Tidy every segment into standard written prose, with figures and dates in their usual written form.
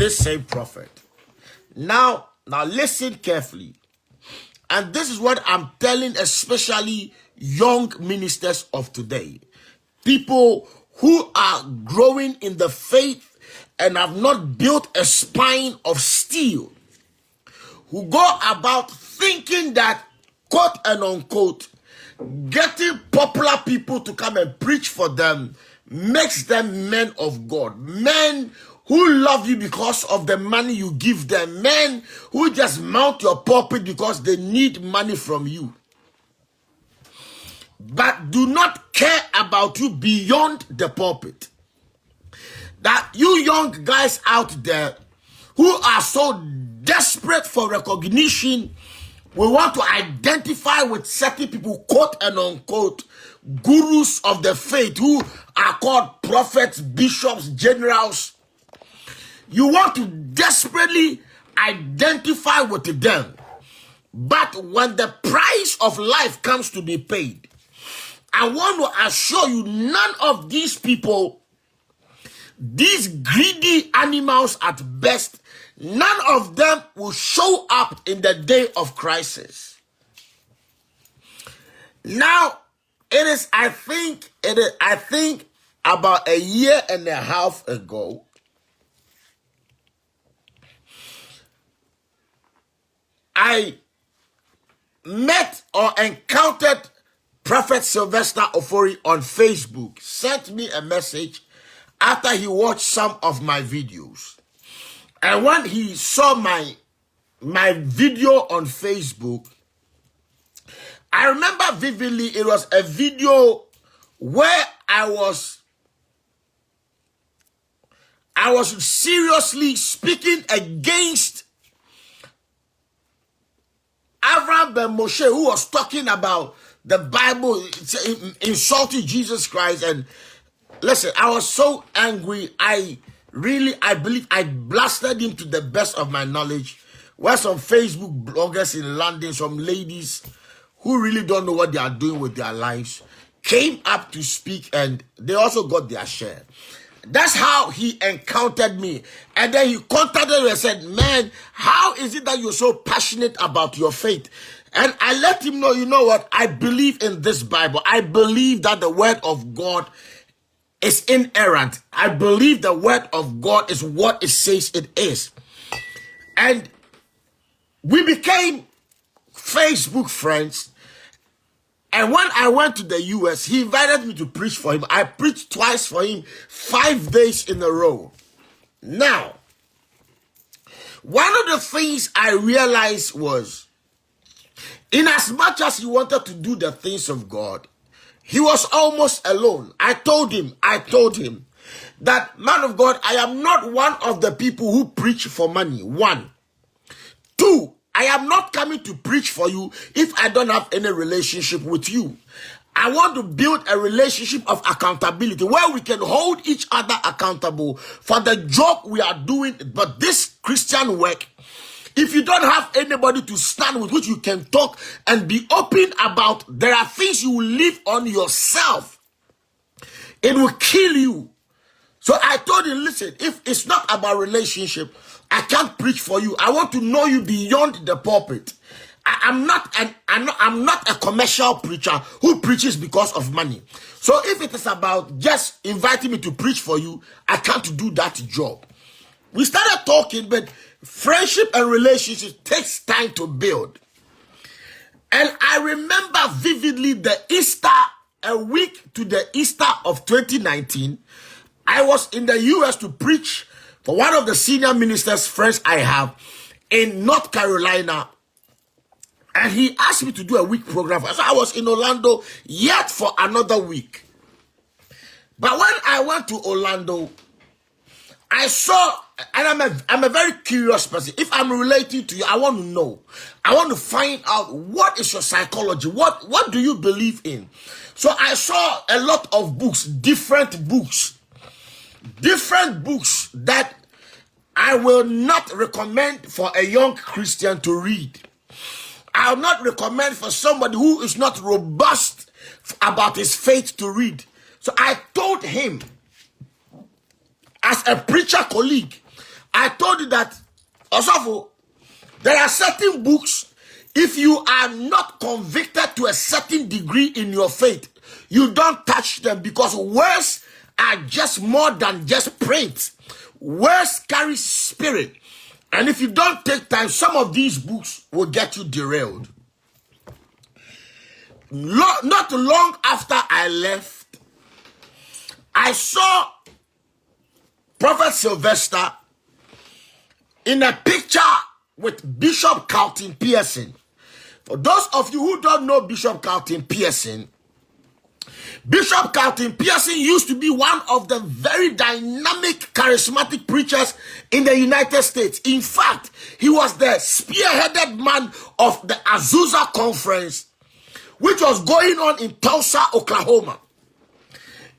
this same prophet. Now listen carefully. And this is what I'm telling especially young ministers of today. People who are growing in the faith and have not built a spine of steel, who go about thinking that, quote and unquote, getting popular people to come and preach for them makes them men of God. Men who love you because of the money you give them. Men who just mount your pulpit because they need money from you, but do not care about you beyond the pulpit. That you young guys out there who are so desperate for recognition, we want to identify with certain people, quote and unquote, gurus of the faith, who are called prophets, bishops, generals. You want to desperately identify with them. But when the price of life comes to be paid, I want to assure you, none of these people, these greedy animals at best, none of them will show up in the day of crisis. Now, I think about a year and a half ago, I met or encountered Prophet Sylvester Ofori on Facebook. Sent me a message after he watched some of my videos. And when he saw my video on Facebook, I remember vividly, it was a video where I was seriously speaking against Abraham Ben Moshe, who was talking about the Bible, insulting Jesus Christ. And listen, I was so angry. I believe I blasted him to the best of my knowledge. Where some Facebook bloggers in London, some ladies who really don't know what they are doing with their lives, came up to speak, and they also got their share. That's how he encountered me. And then he contacted me and said, man, how is it that you're so passionate about your faith? And I let him know, you know what? I believe in this Bible. I believe that the word of God is inerrant. I believe the word of God is what it says it is. And we became Facebook friends. And when I went to the US, he invited me to preach for him. I preached twice for him, 5 days in a row. Now, one of the things I realized was, in as much as he wanted to do the things of God, he was almost alone. I told him that, man of God, I am not one of the people who preach for money. 1. 2, I am not coming to preach for you if I don't have any relationship with you. I want to build a relationship of accountability where we can hold each other accountable for the job we are doing. But this Christian work, if you don't have anybody to stand with which you can talk and be open about, there are things you will leave on yourself. It will kill you. So I told him, listen, if it's not about relationship, I can't preach for you. I want to know you beyond the pulpit. I'm not a commercial preacher who preaches because of money. So if it is about just inviting me to preach for you, I can't do that job. We started talking, but friendship and relationship takes time to build. And I remember vividly the Easter, a week to the Easter of 2019, I was in the US to preach for one of the senior ministers' friends I have in North Carolina. And he asked me to do a week program. So I was in Orlando yet for another week. But when I went to Orlando, I saw, and I'm a very curious person. If I'm relating to you, I want to know. I want to find out, what is your psychology? What do you believe in? So I saw a lot of books, different books that I will not recommend for a young Christian to read. I will not recommend for somebody who is not robust about his faith to read. So I told him, as a preacher colleague, I told you that, Osofo, there are certain books, if you are not convicted to a certain degree in your faith, you don't touch them, because words are just more than just print. Words carry spirit. And if you don't take time, some of these books will get you derailed. Not long after I left, I saw Prophet Sylvester in a picture with Bishop Carlton Pearson. For those of you who don't know Bishop Carlton Pearson, Bishop Carlton Pearson used to be one of the very dynamic, charismatic preachers in the United States. In fact, he was the spearheaded man of the Azusa Conference, which was going on in Tulsa, Oklahoma.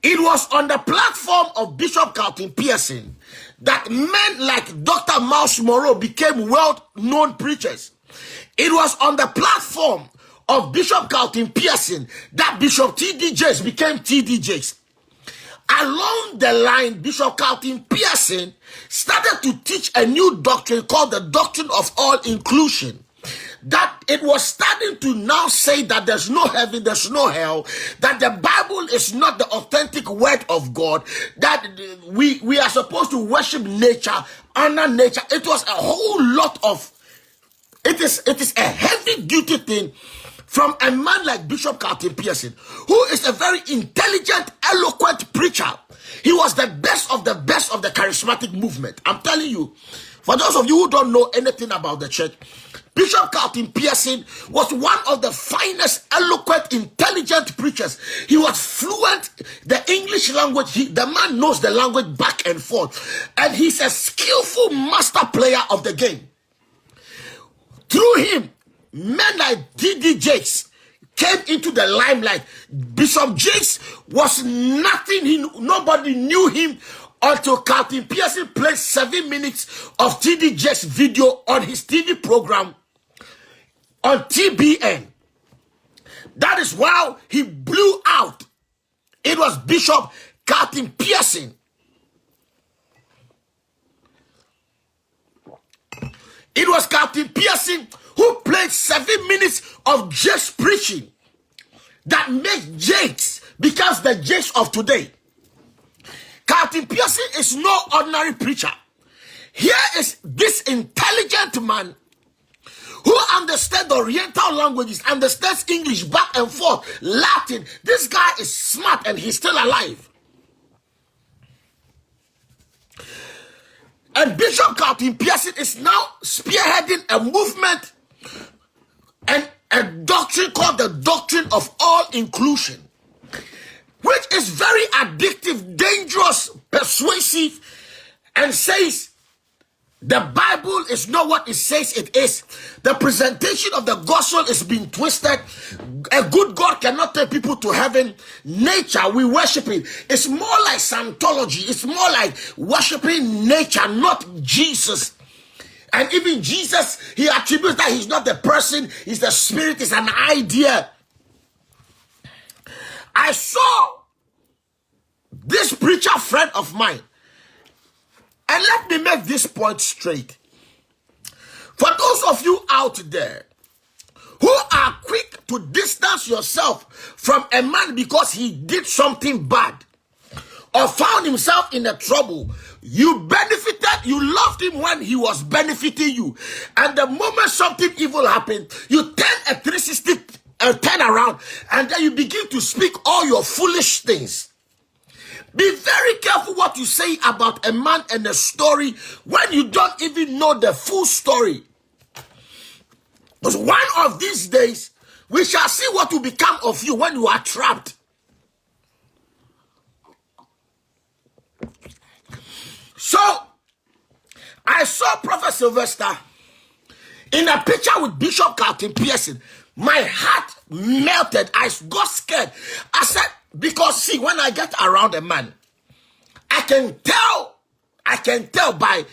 It was on the platform of Bishop Carlton Pearson that men like Dr. Miles Monroe became well-known preachers. It was on the platform of Bishop Carlton Pearson that Bishop T.D. Jakes became T.D. Jakes. Along the line, Bishop Carlton Pearson started to teach a new doctrine called the doctrine of all inclusion. That it was starting to now say that there's no heaven, there's no hell, that the Bible is not the authentic word of God, that we are supposed to worship nature, honor nature. It was a whole lot of, it is a heavy duty thing from a man like Bishop Carlton Pearson, who is a very intelligent, eloquent preacher. He was the best of the charismatic movement. I'm telling you, for those of you who don't know anything about the church, Bishop Carlton Pearson was one of the finest, eloquent, intelligent preachers. He was fluent, the English language, the man knows the language back and forth. And he's a skillful master player of the game. Through him, men like T.D. Jakes came into the limelight. Bishop Jakes was nothing. Nobody knew him until Carlton Pearson played 7 minutes of T.D. Jakes' video on his TV program on TBN. That is why he blew out. It was Bishop Carlton Pearson. It was Carlton Pearson who played 7 minutes of Jakes preaching that made Jakes becomes the Jakes of today. Carlton Pearson is no ordinary preacher. Here is this intelligent man who understands the Oriental languages, understands English back and forth, Latin. This guy is smart and he's still alive. And Bishop Carlton Pearson is now spearheading a movement and a doctrine called the doctrine of all inclusion, which is very addictive, dangerous, persuasive, and says the Bible is not what it says it is. The presentation of the gospel is being twisted. A good God cannot take people to heaven. Nature, we worship it. It's more like Scientology. It's more like worshiping nature, not Jesus. And even Jesus, he attributes that he's not the person, he's the spirit, it's an idea. I saw this preacher friend of mine, and let me make this point straight. For those of you out there who are quick to distance yourself from a man because he did something bad or found himself in a trouble, you benefited, you loved him when he was benefiting you. And the moment something evil happened, you turn a 360 turn around, and then you begin to speak all your foolish things. Be very careful what you say about a man and a story when you don't even know the full story. Because one of these days, we shall see what will become of you when you are trapped. So, I saw Prophet Sylvester in a picture with Bishop Carlton Pearson. My heart melted. I got scared. I said, because see, when I get around a man, I can tell by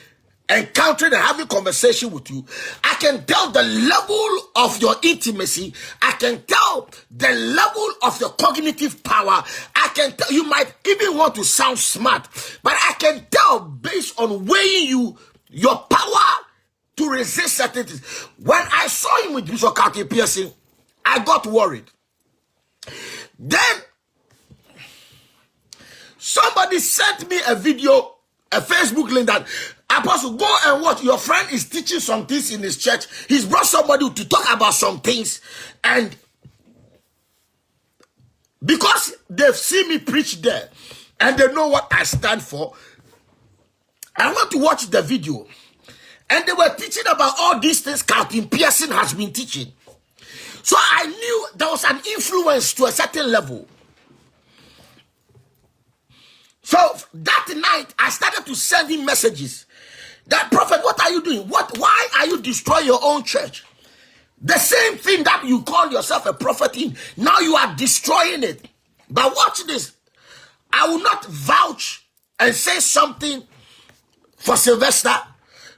encountering and having conversation with you, I can tell the level of your intimacy. I can tell the level of your cognitive power. I can tell, you might even want to sound smart, but I can tell based on weighing you Your power to resist certain things. When I saw him with Bishop Carter Pearson, I got worried. Then somebody sent me a video, a Facebook link that, Apostle, go and watch. Your friend is teaching some things in his church. He's brought somebody to talk about some things. And because they've seen me preach there and they know what I stand for, I want to watch the video. And they were teaching about all these things Captain Pearson has been teaching. So I knew there was an influence to a certain level. So that night, I started to send him messages. That, prophet, what are you doing? Why are you destroying your own church? The same thing that you call yourself a prophet in, now you are destroying it. But watch this. I will not vouch and say something for Sylvester,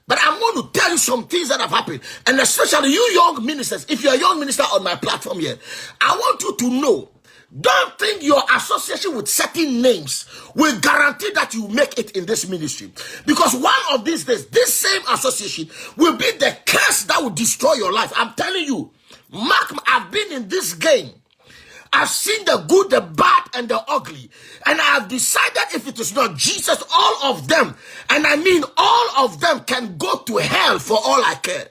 but I'm going to tell you some things that have happened. And especially you young ministers, if you're a young minister on my platform here, I want you to know, don't think your association with certain names will guarantee that you make it in this ministry. Because one of these days, this same association will be the curse that will destroy your life. I'm telling you, Mark, I've been in this game. I've seen the good, the bad, and the ugly. And I have decided if it is not Jesus, all of them, and I mean all of them, can go to hell for all I care.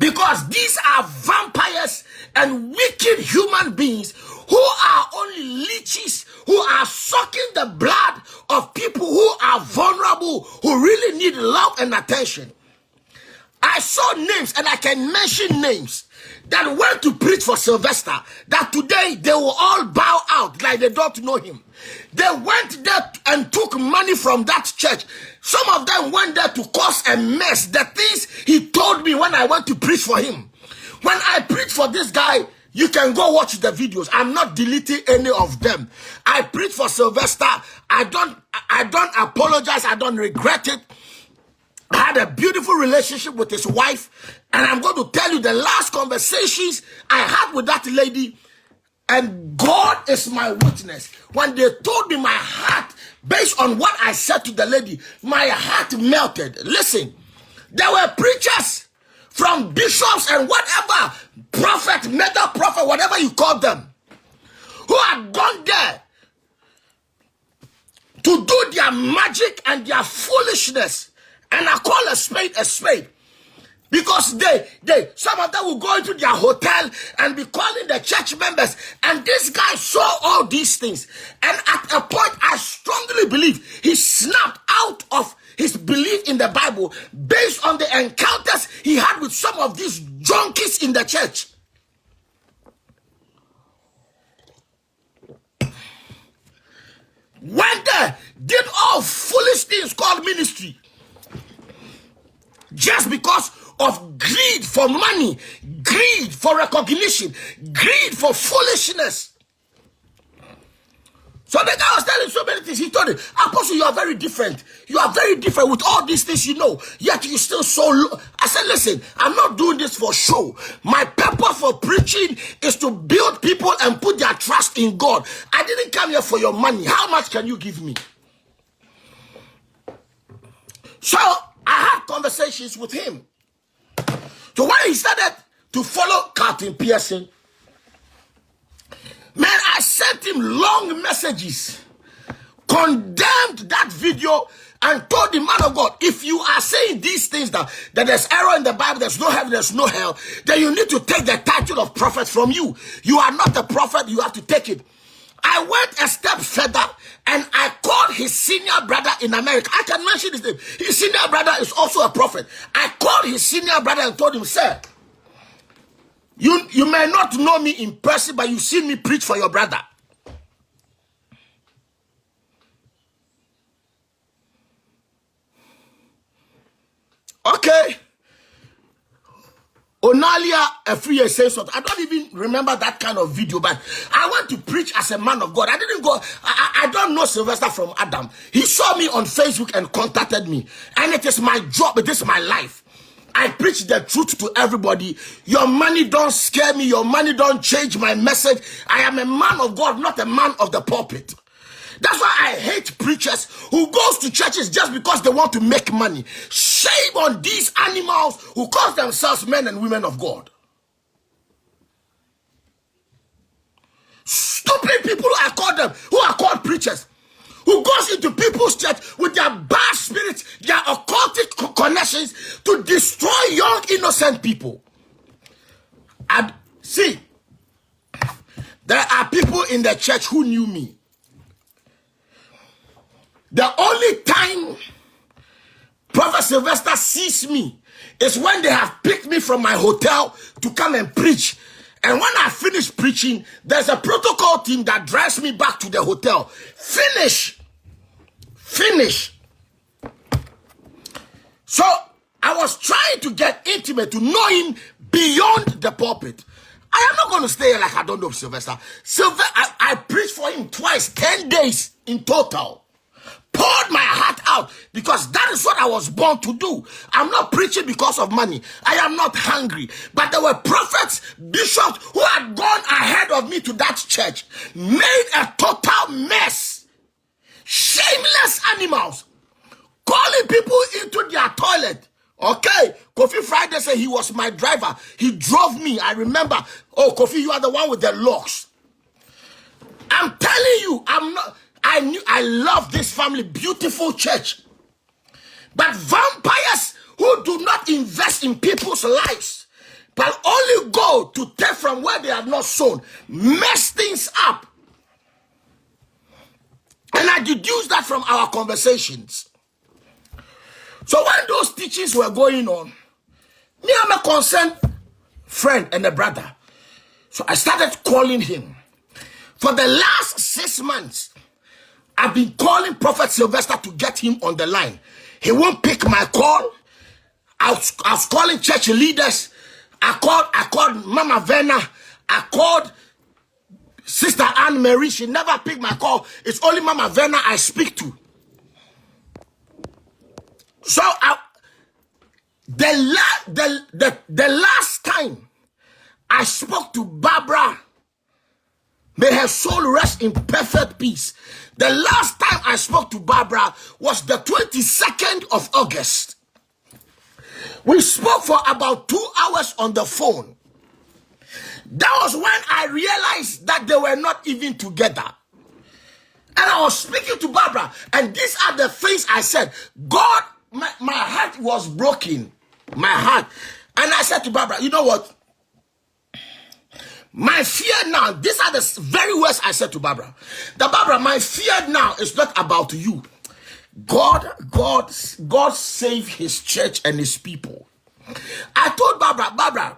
Because these are vampires and wicked human beings who are only leeches, who are sucking the blood of people who are vulnerable, who really need love and attention. I saw names, and I can mention names, that went to preach for Sylvester, that today they will all bow out like they don't know him. They went there and took money from that church. Some of them went there to cause a mess. The things he told me when I went to preach for him. When I preach for this guy, you can go watch the videos. I'm not deleting any of them. I preach for Sylvester. I don't apologize. I don't regret it. I had a beautiful relationship with his wife, and I'm going to tell you the last conversations I had with that lady, and God is my witness. When they told me, my heart, based on what I said to the lady, my heart melted. Listen, there were preachers from bishops and whatever, prophet, mega prophet, whatever you call them, who had gone there to do their magic and their foolishness. And I call a spade a spade. Because some of them will go into their hotel and be calling the church members. And this guy saw all these things. And at a point, I strongly believe he snapped out of his belief in the Bible based on the encounters he had with some of these junkies in the church. Went there, did all foolish things called ministry. Just because of greed for money, greed for recognition, greed for foolishness. So the guy was telling so many things. He told him, Apostle, you are very different. You are very different with all these things you know, yet you still so low. I said, listen, I'm not doing this for show. My purpose for preaching is to build people and put their trust in God. I didn't come here for your money. How much can you give me? So I had conversations with him. So when he started to follow Captain Pearson, man, I sent him long messages, condemned that video, and told the man of God, if you are saying these things, that there's error in the Bible, there's no heaven, there's no hell, then you need to take the title of prophet from you. You are not a prophet, you have to take it. I went a step further and I called his senior brother in America. I can mention his name. His senior brother is also a prophet. I called his senior brother and told him, sir, you may not know me in person, but you see me preach for your brother. Okay. Onalia a free says something. I don't even remember that kind of video, but I went to preach as a man of God. I didn't go, I don't know Sylvester from Adam. He saw me on Facebook and contacted me. And it is my job, it is my life. I preach the truth to everybody. Your money don't scare me. Your money don't change my message. I am a man of God, not a man of the pulpit. That's why I hate preachers who goes to churches just because they want to make money. Shame on these animals who call themselves men and women of God. Stupid people I call them, who are called preachers, who goes into people's church with their bad spirits, their occultic connections to destroy young innocent people. And see, there are people in the church who knew me. The only time Prophet Sylvester sees me is when they have picked me from my hotel to come and preach. And when I finish preaching, there's a protocol team that drives me back to the hotel. Finish. So I was trying to get intimate, to know him beyond the pulpit. I am not going to stay like I don't know Sylvester. I preached for him twice, 10 days in total. Poured my heart out because that is what I was born to do. I'm not preaching because of money. I am not hungry. But there were prophets, bishops who had gone ahead of me to that church, made a total mess. Shameless animals, calling people into their toilet. Okay, Kofi Friday said he was my driver. He drove me. I remember. Oh, Kofi, you are the one with the locks. I'm telling you, I love this family, beautiful church. But vampires who do not invest in people's lives, but only go to take from where they have not sown, mess things up. And I deduce that from our conversations. So when those teachings were going on, me, I'm a concerned friend and a brother. So I started calling him. For the last 6 months, I've been calling Prophet Sylvester to get him on the line. He won't pick my call. I was calling church leaders. I called Mama Verna. I called Sister Anne Marie. She never picked my call. It's only Mama Verna I speak to. So the last time I spoke to Barbara, may her soul rest in perfect peace. The last time I spoke to Barbara was the 22nd of August. We spoke for about 2 hours on the phone. That was when I realized that they were not even together. And I was speaking to Barbara, and these are the things I said. God, my heart was broken. My heart. And I said to Barbara, you know what? My fear now, these are the very words I said to Barbara. That Barbara, my fear now is not about you. God save his church and his people. I told Barbara,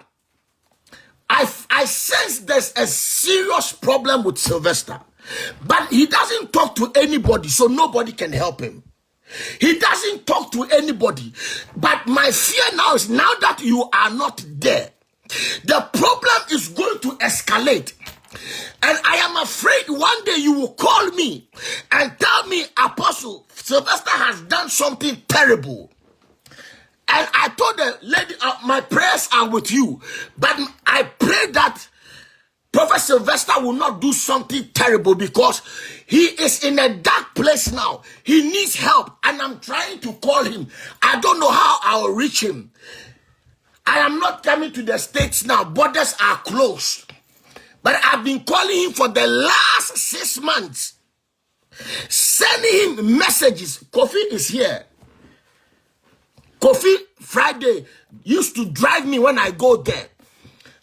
I sense there's a serious problem with Sylvester. But he doesn't talk to anybody, so nobody can help him. He doesn't talk to anybody. But my fear now is, now that you are not there, the problem is going to escalate. And I am afraid one day you will call me and tell me, Apostle, Sylvester has done something terrible. And I told the lady, my prayers are with you. But I pray that Prophet Sylvester will not do something terrible, because he is in a dark place now. He needs help. And I'm trying to call him. I don't know how I'll reach him. I am not coming to the States now. Borders are closed. But I've been calling him for the last 6 months. Sending him messages. Kofi is here. Kofi Friday used to drive me when I go there.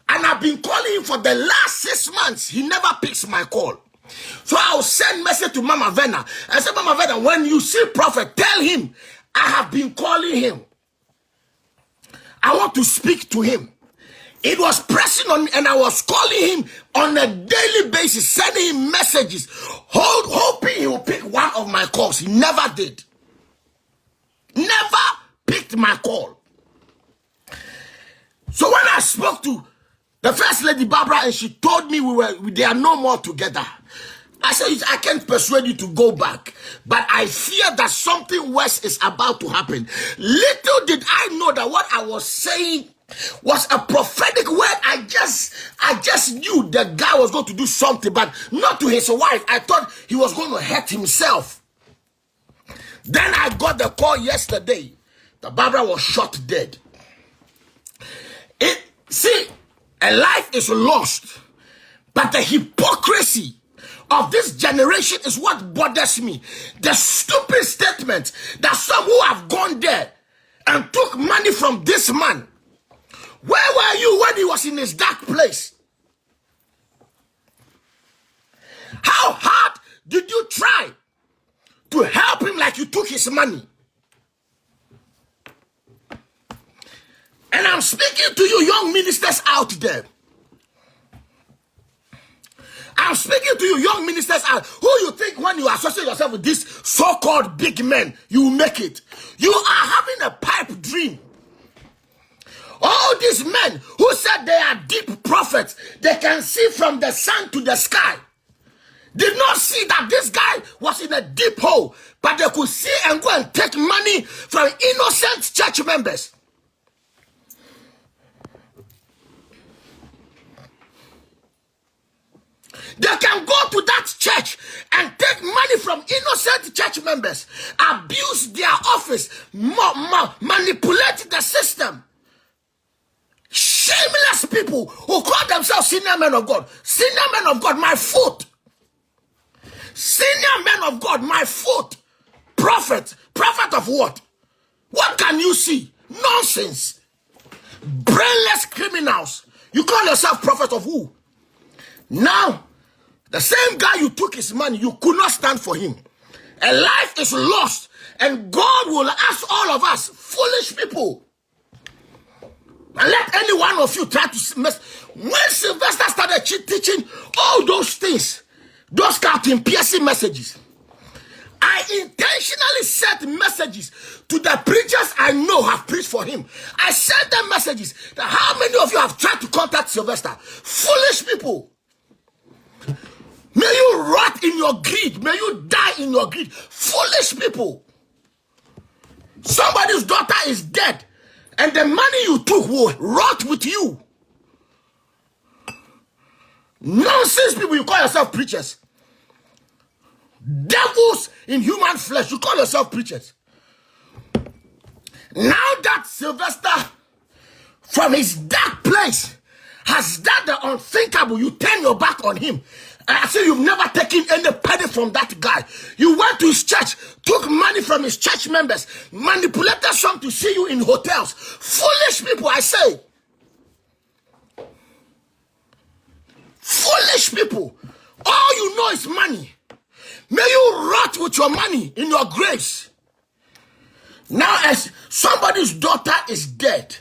And I've been calling him for the last 6 months. He never picks my call. So I'll send message to Mama Verna. I said, Mama Verna, when you see Prophet, tell him I have been calling him. I want to speak to him. It was pressing on me, and I was calling him on a daily basis, sending him messages, hoping he will pick one of my calls. He never did. Never picked my call. So when I spoke to the First Lady Barbara, and she told me they are no more together, I said, I can't persuade you to go back, but I fear that something worse is about to happen. Little did I know that what I was saying was a prophetic word. I just knew the guy was going to do something, but not to his wife. I thought he was going to hurt himself. Then I got the call yesterday. The Barbara was shot dead. See, a life is lost, but the hypocrisy of this generation is what bothers me. The stupid statement that some who have gone there and took money from this man. Where were you when he was in his dark place? How hard did you try to help him like you took his money? And I'm speaking to you young ministers out there. I'm speaking to you young ministers out. Who you think when you associate yourself with these so-called big men, you will make it? You are having a pipe dream. All these men who said they are deep prophets, they can see from the sun to the sky, did not see that this guy was in a deep hole, but they could see and go and take money from innocent church members. They can go to that church and take money from innocent church members, abuse their office, manipulate the system. Shameless people who call themselves senior men of God. Senior men of God, my foot. Senior men of God, my foot. Prophet. Prophet of what? What can you see? Nonsense. Brainless criminals. You call yourself prophet of who? Now, the same guy you took his money, you could not stand for him. A life is lost, and God will ask all of us, foolish people. And let any one of you try to mess. When Sylvester started teaching all those things, those Captain piercing messages, I intentionally sent messages to the preachers I know have preached for him. I sent them messages that how many of you have tried to contact Sylvester? Foolish people. May you rot in your greed. May you die in your greed. Foolish people. Somebody's daughter is dead, and the money you took will rot with you. Nonsense people, you call yourself preachers. Devils in human flesh, you call yourself preachers. Now that Sylvester, from his dark place, has done the unthinkable, you turn your back on him. I say you've never taken any penny from that guy. You went to his church, took money from his church members, manipulated some to see you in hotels. Foolish people, I say. Foolish people. All you know is money. May you rot with your money in your graves. Now, as somebody's daughter is dead,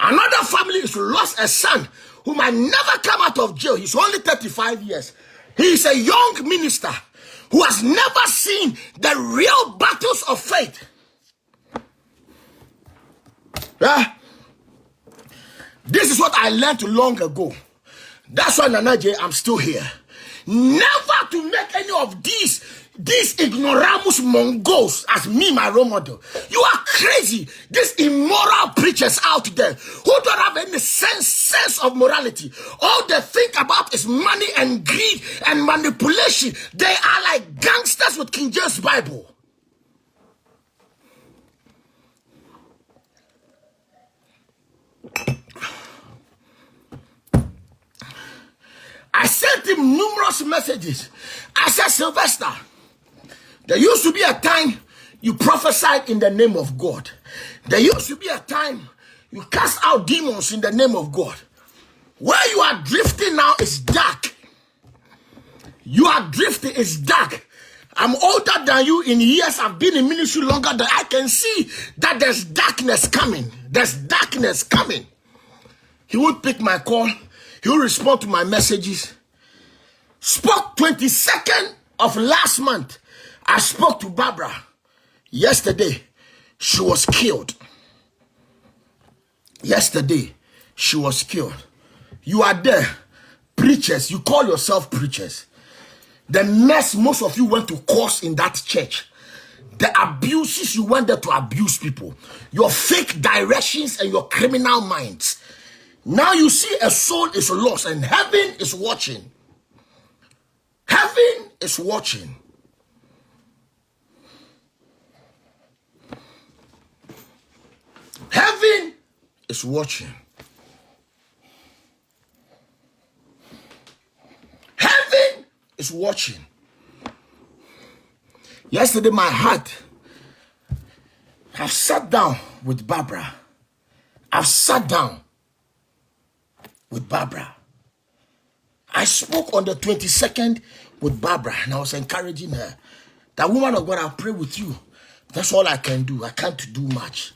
another family is lost a son who might never come out of jail. He's only 35 years. He is a young minister who has never seen the real battles of faith. This is what I learned long ago. That's why, Nana Agyei, I'm still here. Never to make any of these ignoramus Mongols as me, my role model. You are crazy. These immoral preachers out there who don't have any sense of morality. All they think about is money and greed and manipulation. They are like gangsters with King James Bible. I sent him numerous messages. I said, Sylvester, there used to be a time you prophesied in the name of God. There used to be a time you cast out demons in the name of God. Where you are drifting now is dark. You are drifting, it's dark. I'm older than you in years. I've been in ministry longer than I can see that there's darkness coming. There's darkness coming. He would pick my call. He will respond to my messages. Spoke 22nd of last month. I spoke to Barbara yesterday. She was killed. Yesterday, she was killed. You are there, preachers. You call yourself preachers. The mess most of you went to cause in that church. The abuses you went there to abuse people, your fake directions and your criminal minds. Now you see a soul is lost and heaven is watching. Heaven is watching. Heaven is watching. Heaven is watching. Yesterday, my heart, I've sat down with Barbara. I've sat down with Barbara. I spoke on the 22nd with Barbara, and I was encouraging her. That woman of God, I'll pray with you. That's all I can do. I can't do much.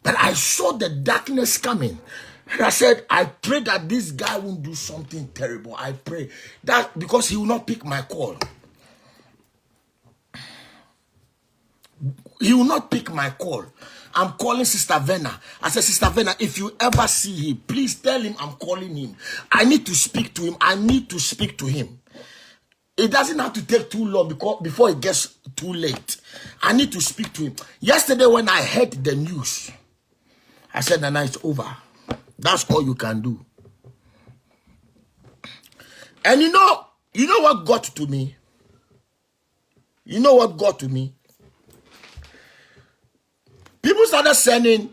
But I saw the darkness coming. And I said, I pray that this guy won't do something terrible. I pray that because he will not pick my call. He will not pick my call. I'm calling Sister Vena. I said, Sister Vena, if you ever see him, please tell him I'm calling him. I need to speak to him. I need to speak to him. It doesn't have to take too long before it gets too late. I need to speak to him. Yesterday when I heard the news, I said, Nana, it's over. That's all you can do. And you know what got to me? You know what got to me? People started sending,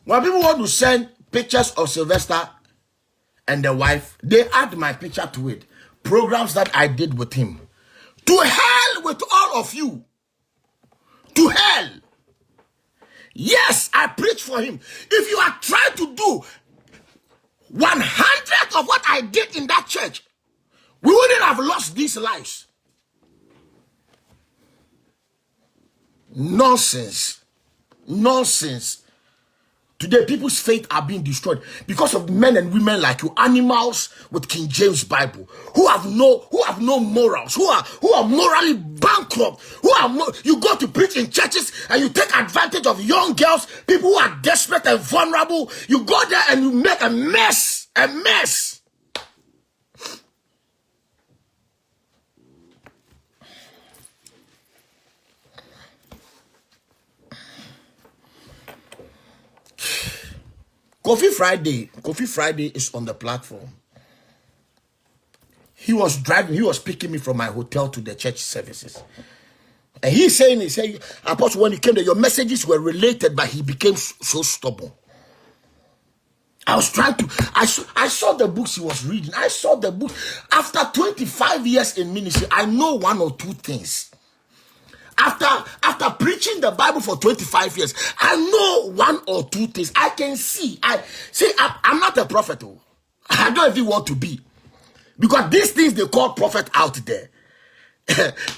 when people want to send pictures of Sylvester and the wife, they add my picture to it. Programs that I did with him. To hell with all of you. To hell. Yes, I preach for him. If you are trying to do 100 of what I did in that church, we wouldn't have lost these lives. Nonsense. Nonsense. Today, people's faith are being destroyed because of men and women like you, animals with King James Bible, who have no morals, who are morally bankrupt, you go to preach in churches and you take advantage of young girls, people who are desperate and vulnerable. You go there and you make a mess. Coffee Friday is on the platform. He was picking me from my hotel to the church services. And he saying, Apostle, when he came there, your messages were related, but he became so stubborn. I was trying to, I saw the books he was reading. I saw the book. After 25 years in ministry, I know one or two things. After preaching the Bible for 25 years, I know one or two things. I can see. I'm not a prophet. I don't even want to be. Because these things they call prophet out there.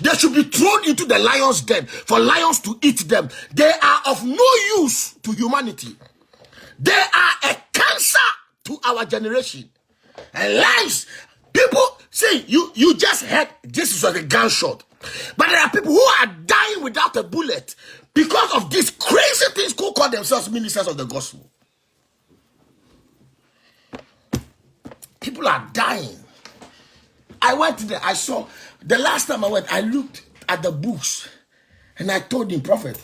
They should be thrown into the lion's den for lions to eat them. They are of no use to humanity. They are a cancer to our generation. And lives, people, see, you just heard this is like a gunshot. But there are people who are dying without a bullet because of these crazy things who call themselves ministers of the gospel. People are dying. I went there, I saw, the last time I went, I looked at the books and I told him, Prophet,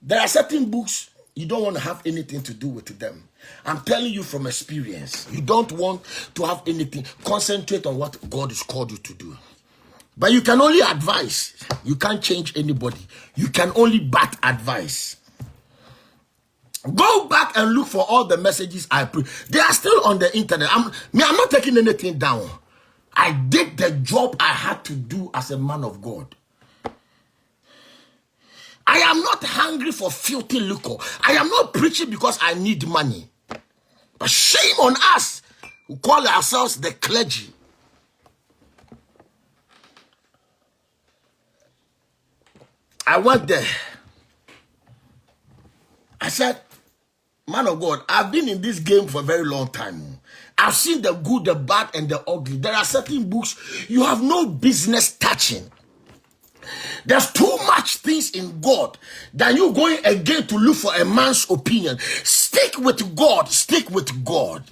there are certain books you don't want to have anything to do with them. I'm telling you from experience, you don't want to have anything. Concentrate on what God has called you to do. But you can only advise. You can't change anybody. You can only but advise. Go back and look for all the messages I preach. They are still on the internet. I'm not taking anything down. I did the job I had to do as a man of God. I am not hungry for filthy liquor. I am not preaching because I need money. But shame on us who call ourselves the clergy. I went there. I said, man of God, I've been in this game for a very long time. I've seen the good, the bad, and the ugly. There are certain books you have no business touching. There's too much things in God that you're going again to look for a man's opinion. Stick with God. Stick with God.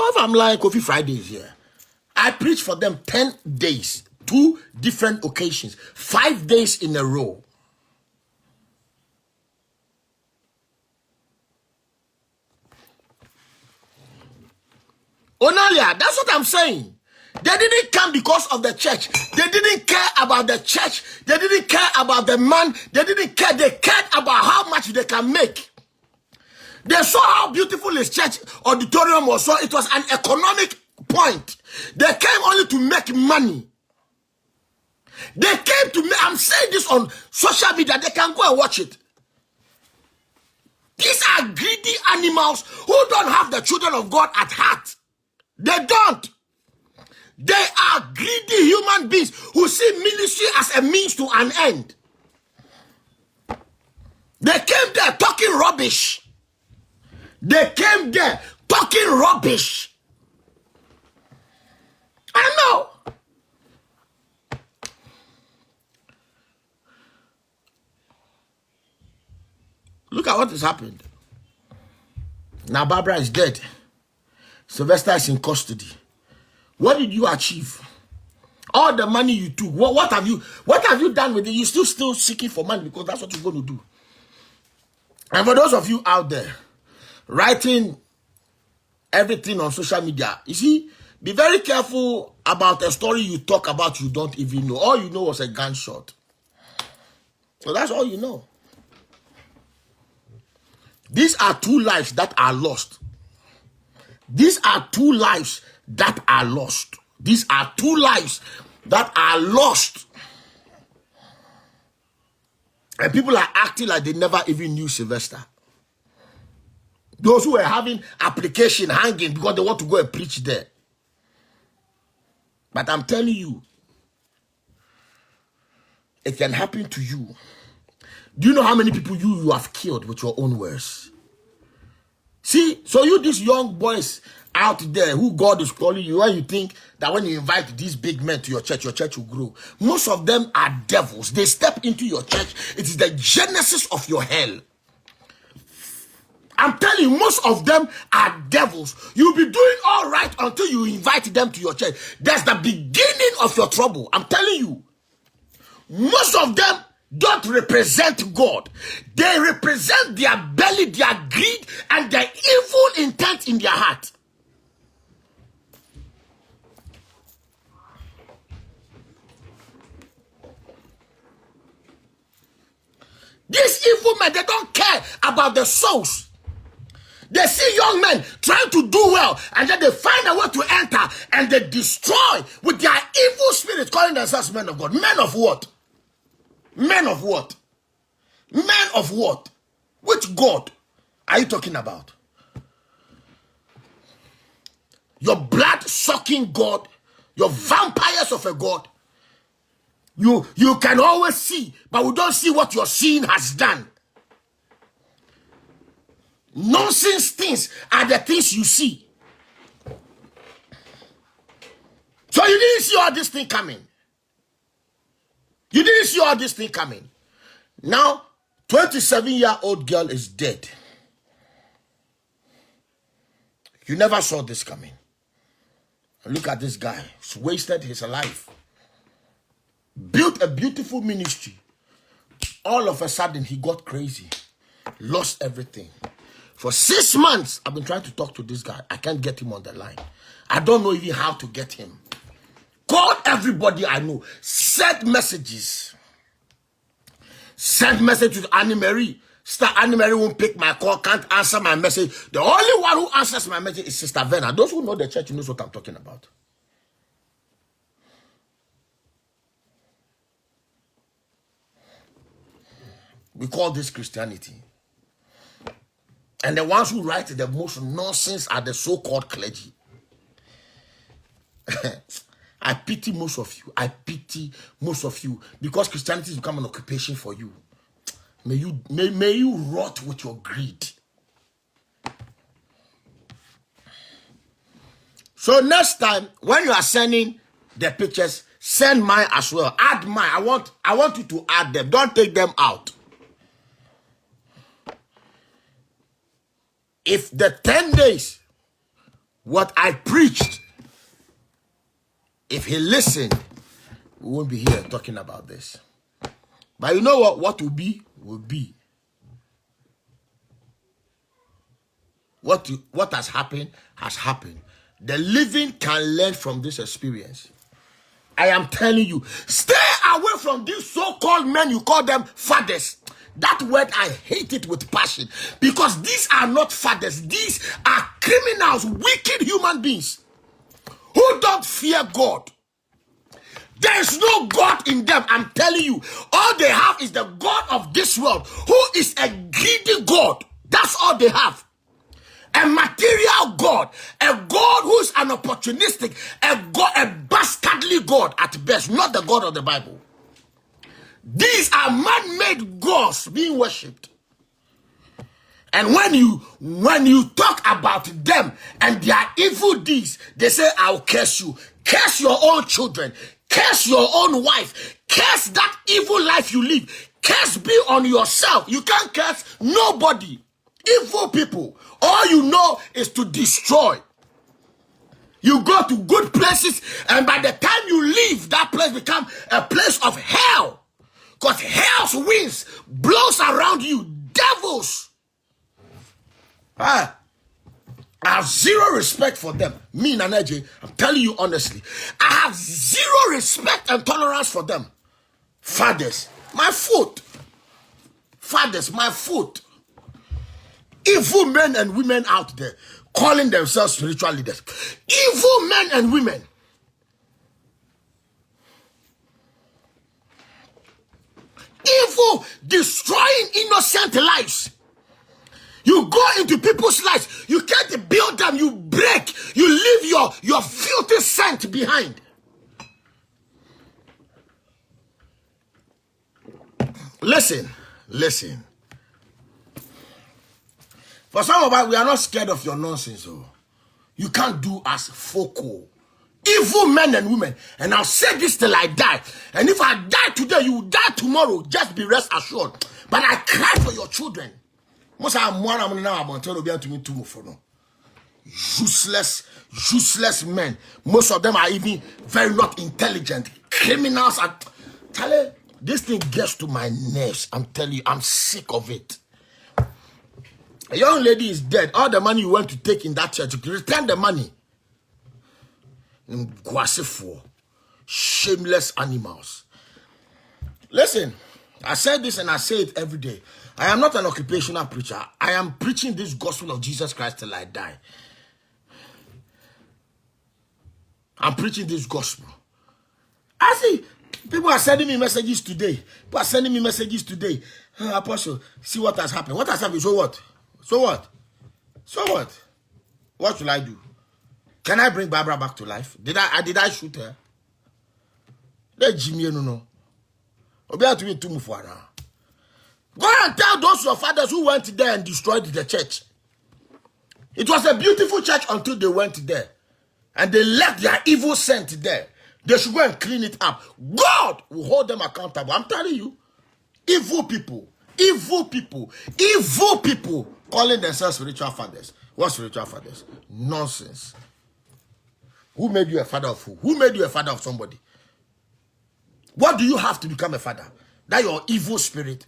Now if I'm lying, Coffee Fridays here. I preach for them 10 days, 2 different occasions, 5 days in a row. Onalia, that's what I'm saying. They didn't come because of the church. They didn't care about the church. They didn't care about the man. They didn't care. They cared about how much they can make. They saw how beautiful his church auditorium was. So it was an economic point. They came only to make money. They came to I'm saying this on social media. They can go and watch it. These are greedy animals who don't have the children of God at heart. They don't. They are greedy human beings who see ministry as a means to an end. They came there talking rubbish. They came there talking rubbish. I know. Look at what has happened. Now Barbara is dead. Sylvester is in custody. What did you achieve? All the money you took, what have you done with it? You're still seeking for money because that's what you're going to do. And for those of you out there writing everything on social media, you see, be very careful about a story you talk about you don't even know. All you know was a gunshot. So that's all you know. These are 2 lives that are lost. These are 2 lives that are lost. These are 2 lives that are lost. And people are acting like they never even knew Sylvester. Those who are having application hanging because they want to go and preach there. But I'm telling you, it can happen to you. Do you know how many people you have killed with your own words? See, so you these young boys out there who God is calling you, when you think that when you invite these big men to your church will grow. Most of them are devils. They step into your church. It is the genesis of your hell. I'm telling you, most of them are devils. You'll be doing all right until you invite them to your church. That's the beginning of your trouble. I'm telling you. Most of them don't represent God. They represent their belly, their greed, and their evil intent in their heart. These evil men, they don't care about the souls. They see young men trying to do well, and then they find a way to enter, and they destroy with their evil spirit, calling themselves men of God. Men of what? Men of what? Men of what? Which God are you talking about? Your blood-sucking God, your vampires of a God. You can always see, but we don't see what your seeing has done. Nonsense things are the things you see. So you didn't see all this thing coming. You didn't see all this thing coming. Now, 27-year-old girl is dead. You never saw this coming. And look at this guy. He's wasted his life. Built a beautiful ministry. All of a sudden, he got crazy. Lost everything. For 6 months, I've been trying to talk to this guy. I can't get him on the line. I don't know even how to get him. Called everybody I know. Sent messages. Sent message to Annie Marie. Sister Annie Marie won't pick my call, can't answer my message. The only one who answers my message is Sister Verna. Those who know the church knows what I'm talking about. We call this Christianity. And the ones who write the most nonsense are the so-called clergy. I pity most of you. I pity most of you because Christianity has become an occupation for you. May you rot with your greed. So next time when you are sending the pictures, send mine as well. Add mine. I want you to add them. Don't take them out. If the 10 days what I preached, if he listened, we won't be here talking about this. But you know what? What will be, will be. What has happened, has happened. The living can learn from this experience. I am telling you, stay away from these so-called men, you call them fathers. That word, I hate it with passion. Because these are not fathers. These are criminals, wicked human beings who don't fear God. There is no God in them, I'm telling you. All they have is the God of this world, who is a greedy God. That's all they have. A material God, a God who is an opportunistic, a God, a bastardly God at best, not the God of the Bible. These are man-made gods being worshipped. And when you talk about them and their evil deeds, they say, I'll curse you. Curse your own children. Curse your own wife. Curse that evil life you live. Curse be on yourself. You can't curse nobody. Evil people. All you know is to destroy. You go to good places, and by the time you leave, that place becomes a place of hell. Because hell's winds blows around you. Devils. I have zero respect for them. Me, Nana Agyei, I'm telling you honestly. I have zero respect and tolerance for them. Fathers, my foot. Fathers, my foot. Evil men and women out there calling themselves spiritual leaders. Evil men and women. Evil, destroying innocent lives. You go into people's lives. You can't build them. You break. You leave your filthy scent behind. Listen. For some of us, we are not scared of your nonsense. Oh. You can't do as focal. Evil men and women. And I'll say this till I die. And if I die today, you will die tomorrow. Just be rest assured. But I cry for your children. Most of them useless men. Most of them are even very not intelligent. Criminals are. This thing gets to my nerves. I'm telling you, I'm sick of it. A young lady is dead. All the money you went to take in that church, you return the money. Shameless animals. Listen, I said this and I say it every day. I am not an occupational preacher. I am preaching this gospel of Jesus Christ till I die. I'm preaching this gospel. I see people are sending me messages today. Apostle, see what has happened. What has happened? So what? What should I do? Can I bring Barbara back to life? Did I shoot her? Let Jimmy no. Go and tell those your fathers who went there and destroyed the church. It was a beautiful church until they went there. And they left their evil scent there. They should go and clean it up. God will hold them accountable. I'm telling you. Evil people calling themselves spiritual fathers. What spiritual fathers? Nonsense. Who made you a father of who? Who made you a father of somebody? What do you have to become a father? That your evil spirit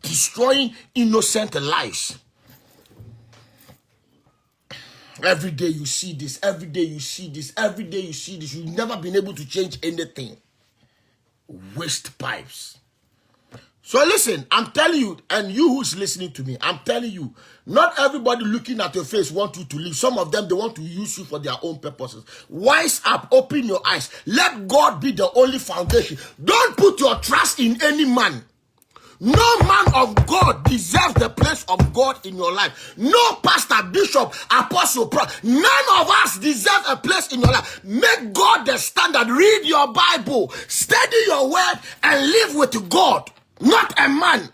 destroying innocent lives. Every day you see this. You've never been able to change anything. Waste pipes. So listen, I'm telling you, and you who's listening to me, I'm telling you, not everybody looking at your face want you to leave. Some of them, they want to use you for their own purposes. Wise up, open your eyes. Let God be the only foundation. Don't put your trust in any man. No man of God deserves the place of God in your life. No pastor, bishop, apostle, prophet. None of us deserve a place in your life. Make God the standard. Read your Bible. Study your word and live with God. Not a man.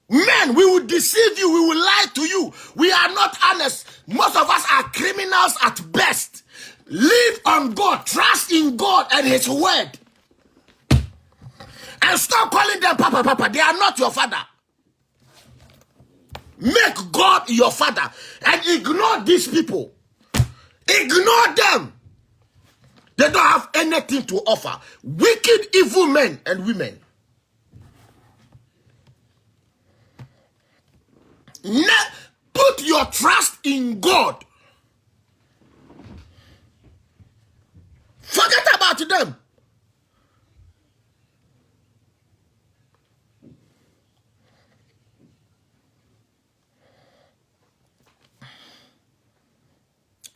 Men, we will deceive you. We will lie to you. We are not honest. Most of us are criminals at best. Live on God. Trust in God and His word. And stop calling them Papa. They are not your father. Make God your father and ignore these people. Ignore them. They don't have anything to offer. Wicked, evil men and women. Put your trust in God. Forget about them.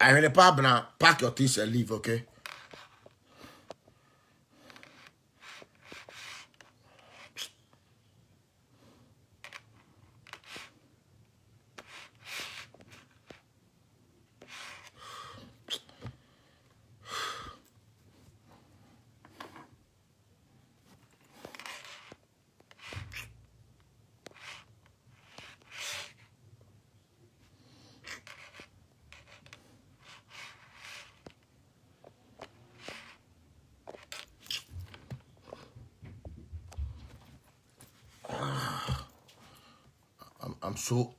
I'm in the pub now. Pack your things and leave, okay?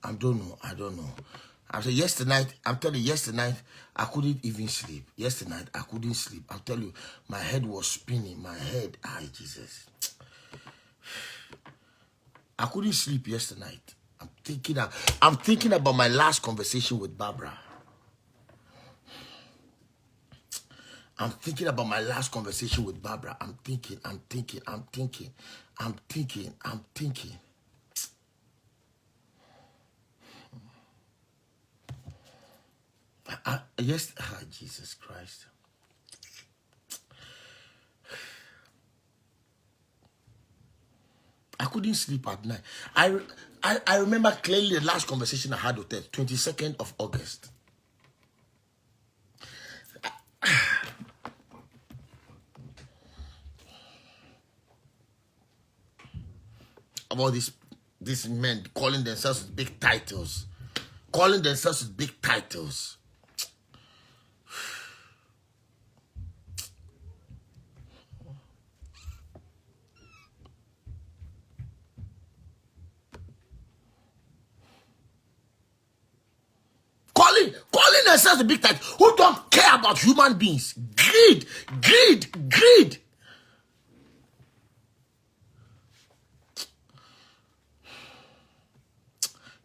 I don't know. I'm saying yesterday night, I couldn't even sleep. Yesterday night, I couldn't sleep. I'm telling you, my head was spinning. Jesus. I couldn't sleep yesterday night. I'm thinking about my last conversation with Barbara. I'm thinking about my last conversation with Barbara. I'm thinking. Yes, Jesus Christ. I couldn't sleep at night. I remember clearly the last conversation I had with her, 22nd of August. About these men calling themselves with big titles. Calling themselves a big title, who don't care about human beings. Greed.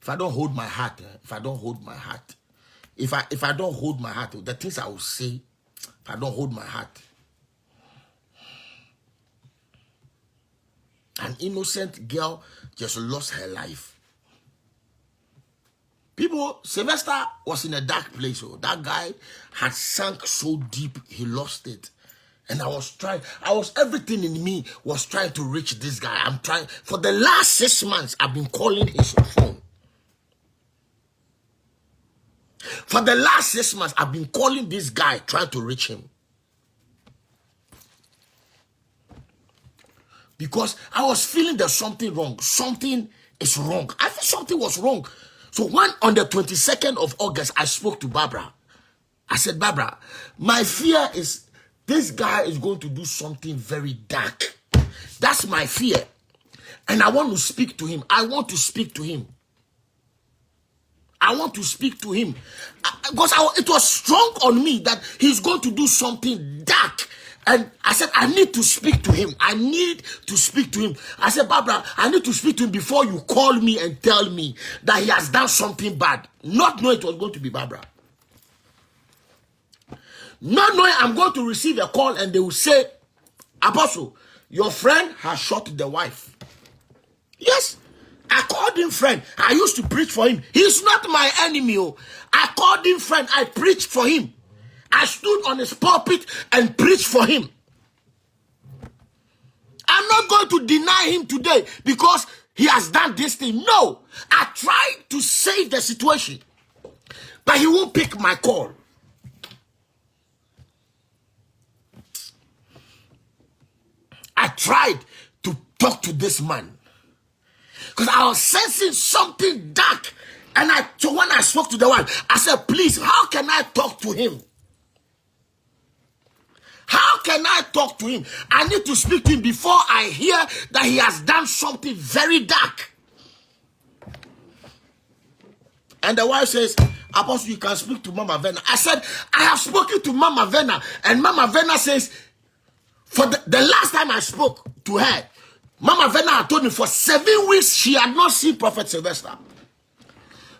If I don't hold my heart, the things I will say, if I don't hold my heart, an innocent girl just lost her life. People, Sylvester was in a dark place. Oh, that guy had sunk so deep, he lost it. And everything in me was trying to reach this guy. For the last 6 months, I've been calling his phone. For the last 6 months, I've been calling this guy, trying to reach him. Because I was feeling there's something wrong. Something is wrong. I felt something was wrong. So on the 22nd of August, I spoke to Barbara. I said, Barbara, my fear is this guy is going to do something very dark. That's my fear. And I want to speak to him. Because it was strong on me that he's going to do something dark. And I said, I need to speak to him. I said, Barbara, I need to speak to him before you call me and tell me that he has done something bad. Not knowing it was going to be Barbara. Not knowing I'm going to receive a call and they will say, Apostle, your friend has shot the wife. Yes. I called him friend. I used to preach for him. He's not my enemy. I called him friend. I preached for him. I stood on his pulpit and preached for him. I'm not going to deny him today because he has done this thing. No. I tried to save the situation. But he won't pick my call. I tried to talk to this man. Because I was sensing something dark. And so when I spoke to the wife, I said, please, how can I talk to him? How can I talk to him? I need to speak to him before I hear that he has done something very dark. And the wife says, Apostle, you can speak to Mama Vena. I said, I have spoken to Mama Vena. And Mama Vena says, for the last time I spoke to her, Mama Vena had told me for 7 weeks she had not seen Prophet Sylvester.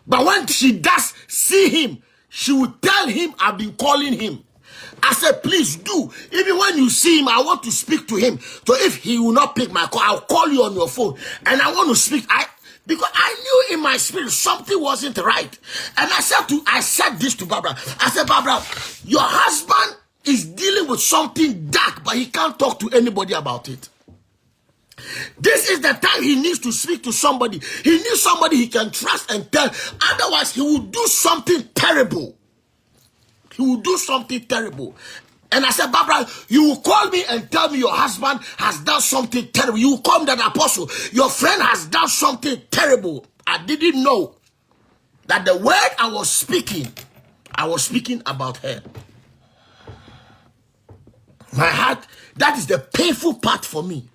But when she does see him, she will tell him I've been calling him. I said, please do. Even when you see him, I want to speak to him. So if he will not pick my call, I'll call you on your phone. And I want to speak. Because I knew in my spirit something wasn't right. And I said this to Barbara. I said, Barbara, your husband is dealing with something dark, but he can't talk to anybody about it. This is the time he needs to speak to somebody. He needs somebody he can trust and tell. Otherwise, he will do something terrible. He will do something terrible. And I said, Barbara, you will call me and tell me your husband has done something terrible. You will call me that Apostle, your friend has done something terrible. I didn't know that the word I was speaking about her. My heart, that is the painful part for me.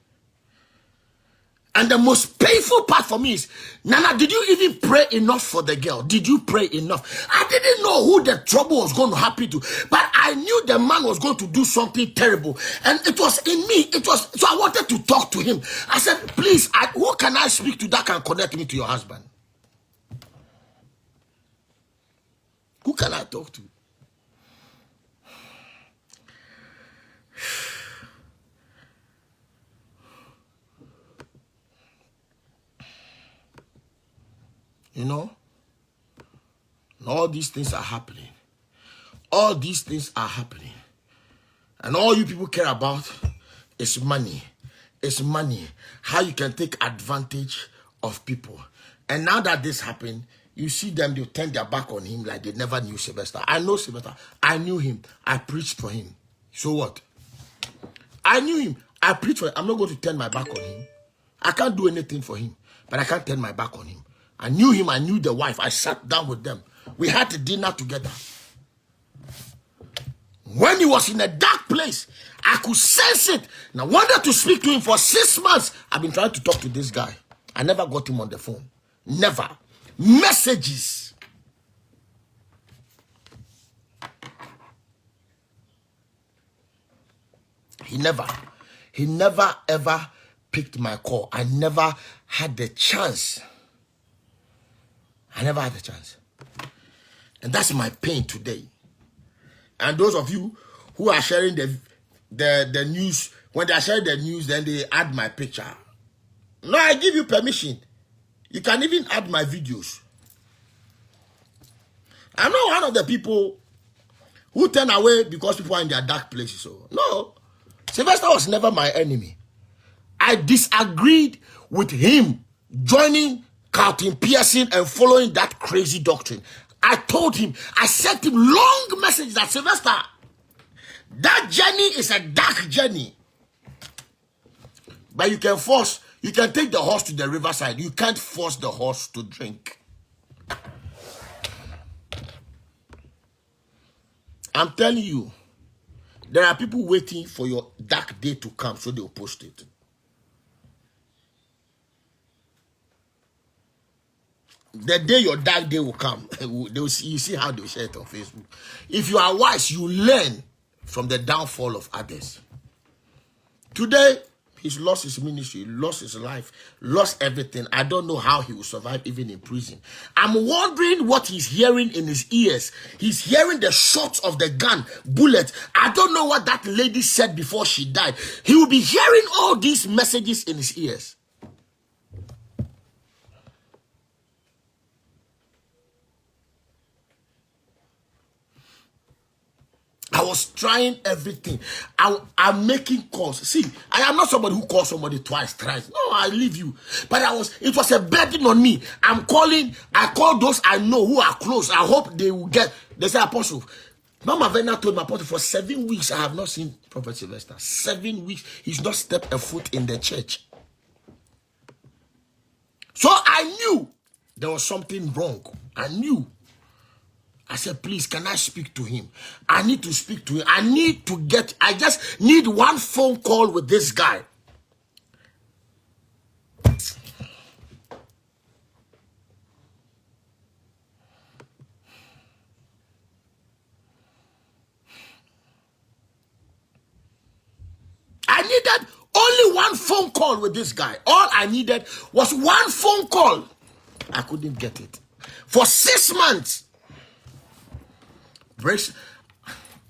And the most painful part for me is, Nana, did you even pray enough for the girl? Did you pray enough? I didn't know who the trouble was going to happen to, but I knew the man was going to do something terrible. And it was in me. So I wanted to talk to him. I said, please, who can I speak to that can connect me to your husband? Who can I talk to? You know, all these things are happening. All these things are happening. And all you people care about is money. It's money. How you can take advantage of people. And now that this happened, you see them, they turn their back on him like they never knew Sylvester. I know Sylvester. I knew him. I preached for him. So what? I knew him. I preached for him. I'm not going to turn my back on him. I can't do anything for him. But I can't turn my back on him. I knew him, I knew the wife. I sat down with them. We had a dinner together. When he was in a dark place, I could sense it. And I wanted to speak to him for 6 months. I've been trying to talk to this guy. I never got him on the phone. Never. Messages. He never ever picked my call. I never had the chance. I never had a chance. And that's my pain today. And those of you who are sharing the news, when they are sharing the news, then they add my picture. No, I give you permission. You can even add my videos. I'm not one of the people who turn away because people are in their dark places. So, no. Sylvester was never my enemy. I disagreed with him joining Carlton Pearson and following that crazy doctrine. I told him, I sent him long messages that Sylvester, that journey is a dark journey. But you can take the horse to the riverside. You can't force the horse to drink. I'm telling you, there are people waiting for your dark day to come so they'll post it. The day your dark day will come, you see how they share it on Facebook. If you are wise, you learn from the downfall of others. Today, he's lost his ministry, lost his life, lost everything. I don't know how he will survive even in prison. I'm wondering what he's hearing in his ears. He's hearing the shots of the gun, bullets. I don't know what that lady said before she died. He will be hearing all these messages in his ears. I was trying everything. I'm making calls. See, I am not somebody who calls somebody twice, thrice. No, I leave you. But it was a burden on me. I call those I know who are close. I hope they will get. They say, Apostle. Mama Vena told my apostle, for 7 weeks I have not seen Prophet Sylvester. 7 weeks. He's not stepped a foot in the church. So I knew there was something wrong. I knew. I said, please, can I speak to him? I need to speak to him. I just need one phone call with this guy. needed only one phone call with this guy. All I needed was one phone call. I couldn't get it. For 6 months.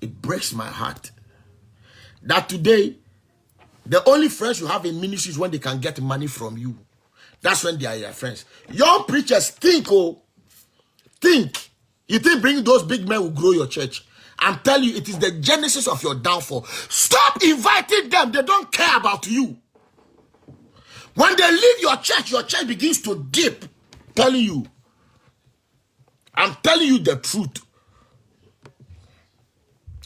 It breaks my heart that today, the only friends you have in ministry is when they can get money from you. That's when they are your friends. Young preachers think. You think bringing those big men will grow your church. I'm telling you, it is the genesis of your downfall. Stop inviting them. They don't care about you. When they leave your church begins to dip. I'm telling you the truth.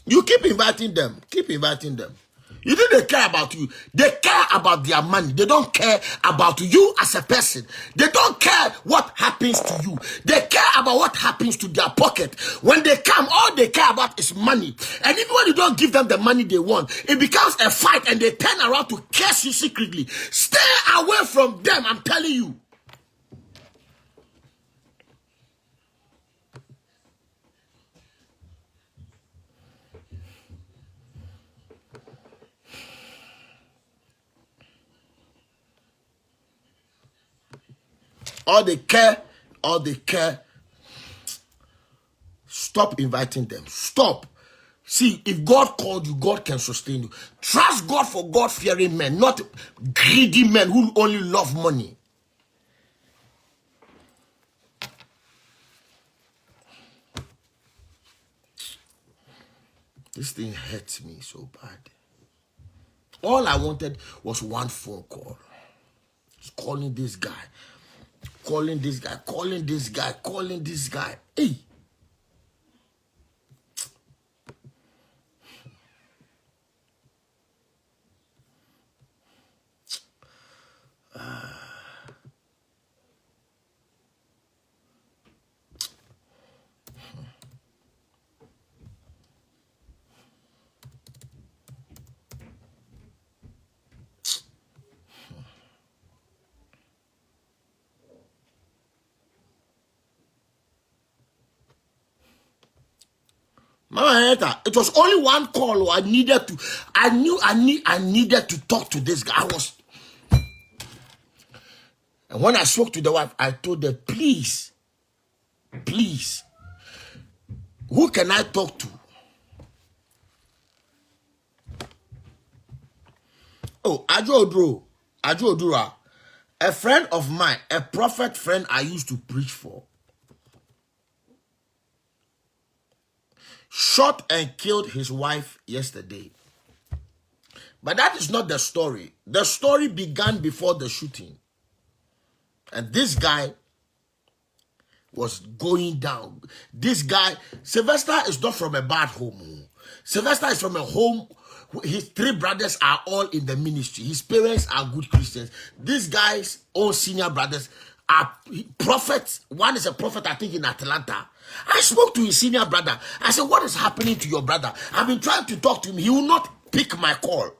You keep inviting them. Keep inviting them. You think they care about you. They care about their money. They don't care about you as a person. They don't care what happens to you. They care about what happens to their pocket. When they come, all they care about is money. And even when you don't give them the money they want, it becomes a fight and they turn around to curse you secretly. Stay away from them, I'm telling you. All they care. Stop inviting them. Stop. See, if God called you, God can sustain you. Trust God for God-fearing men, not greedy men who only love money. This thing hurts me so bad. All I wanted was one phone call. Just calling this guy. Calling this guy. Hey. Mama, it was only one call I needed to. I needed to talk to this guy. And when I spoke to the wife, I told her, please, who can I talk to? Oh, Ajo Odura, a friend of mine, a prophet friend I used to preach for, shot and killed his wife yesterday. But that is not the story. The story began before the shooting. And this guy was going down. This guy, Sylvester is not from a bad home. Sylvester is from a home. His 3 brothers are all in the ministry. His parents are good Christians. These guys, all senior brothers, are prophets. One is a prophet, I think, in Atlanta. I spoke to his senior brother. I said, what is happening to your brother? I've been trying to talk to him. He will not pick my call.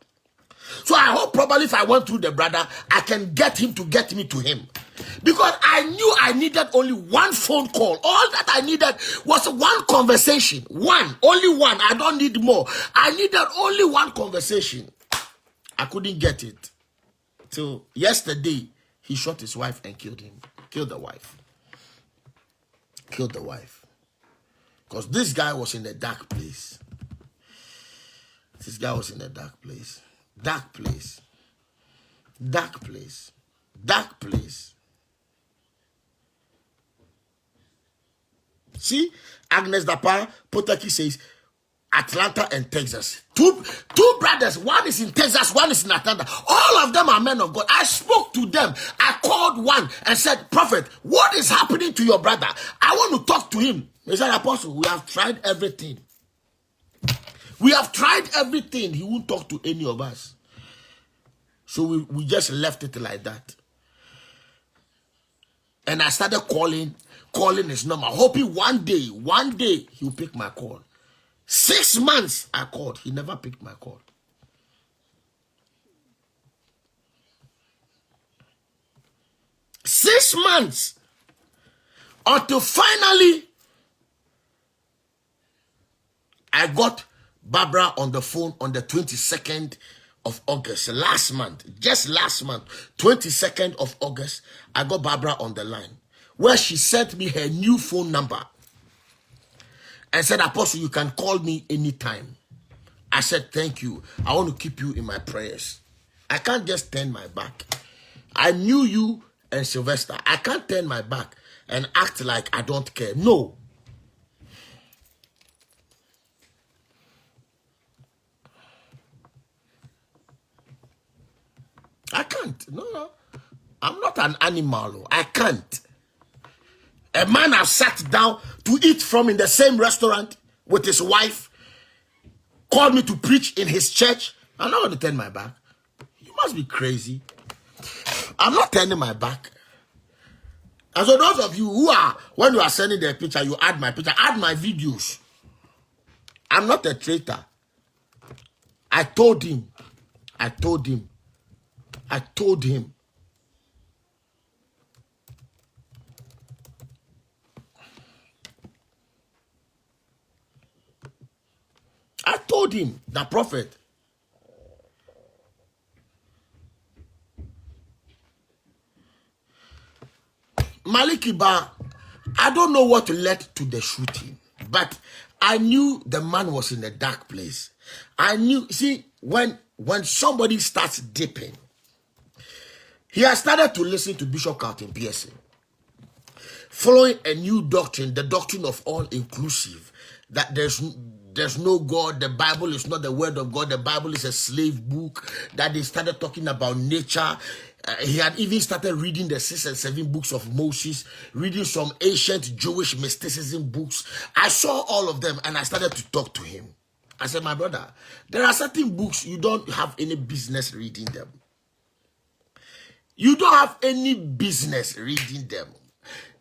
So I hope probably if I went through the brother, I can get him to get me to him. Because I knew I needed only one phone call. All that I needed was one conversation. Only one. I don't need more. I needed only one conversation. I couldn't get it. So yesterday, he shot his wife and killed him. Killed the wife. Because this guy was in a dark place. Dark place. See, Agnes Dapa Potaki says Atlanta and Texas. Two brothers, one is in Texas, one is in Atlanta. All of them are men of God. I spoke to them. I called one and said, Prophet, what is happening to your brother? I want to talk to him. He said, Apostle, we have tried everything. He won't talk to any of us. So we just left it like that. And I started calling his number, hoping one day he'll pick my call. 6 months I called. He never picked my call. Six months. Until finally I got Barbara on the phone on the 22nd of August, last month, just last month, 22nd of August, I got Barbara on the line, where she sent me her new phone number and said, Apostle, you can call me anytime. I said, thank you. I want to keep you in my prayers. I can't just turn my back. I knew you and Sylvester. I can't turn my back and act like I don't care. No. I can't. No. I'm not an animal. I can't. A man I've sat down to eat from in the same restaurant with his wife called me to preach in his church. I'm not going to turn my back. You must be crazy. I'm not turning my back. And so those of you who are, when you are sending the picture, you add my picture, add my videos. I'm not a traitor. I told him. I told him. I told him. I told him, the prophet. Malikiba, I don't know what led to the shooting, but I knew the man was in a dark place. I knew, see, when somebody starts dipping, he has started to listen to Bishop Carlton Pearson, following a new doctrine, the doctrine of all inclusive, that there's no God, the Bible is not the word of God, the Bible is a slave book, that they started talking about nature. He had even started reading the 6 and 7 books of Moses, reading some ancient Jewish mysticism books. I saw all of them and I started to talk to him. I said, my brother, there are certain books you don't have any business reading them. You don't have any business reading them.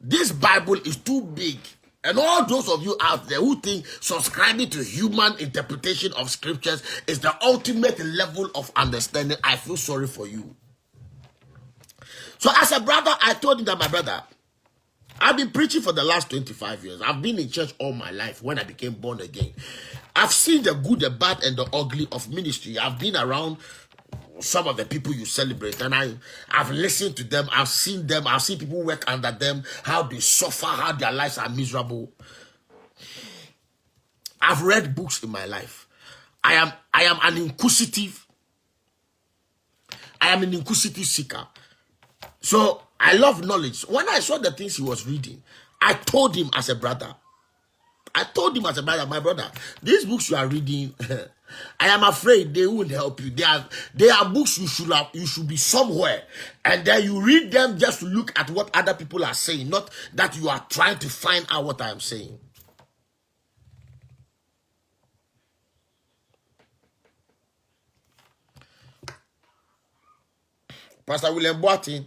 This Bible is too big. And all those of you out there who think subscribing to human interpretation of scriptures is the ultimate level of understanding, I feel sorry for you. So as a brother, I told him that, my brother, I've been preaching for the last 25 years. I've been in church all my life when I became born again. I've seen the good, the bad, and the ugly of ministry. I've been around some of the people you celebrate, and I've listened to them. I've seen them. I've seen people work under them, how they suffer, how their lives are miserable. I've read books in my life. I am an inquisitive. I am an inquisitive seeker. So I love knowledge. When I saw the things he was reading, I told him as a brother. I told him as a brother, my brother, these books you are reading, I am afraid they won't help you. They are books you should be somewhere, and then you read them just to look at what other people are saying, not that you are trying to find out what I am saying. Pastor William Boatin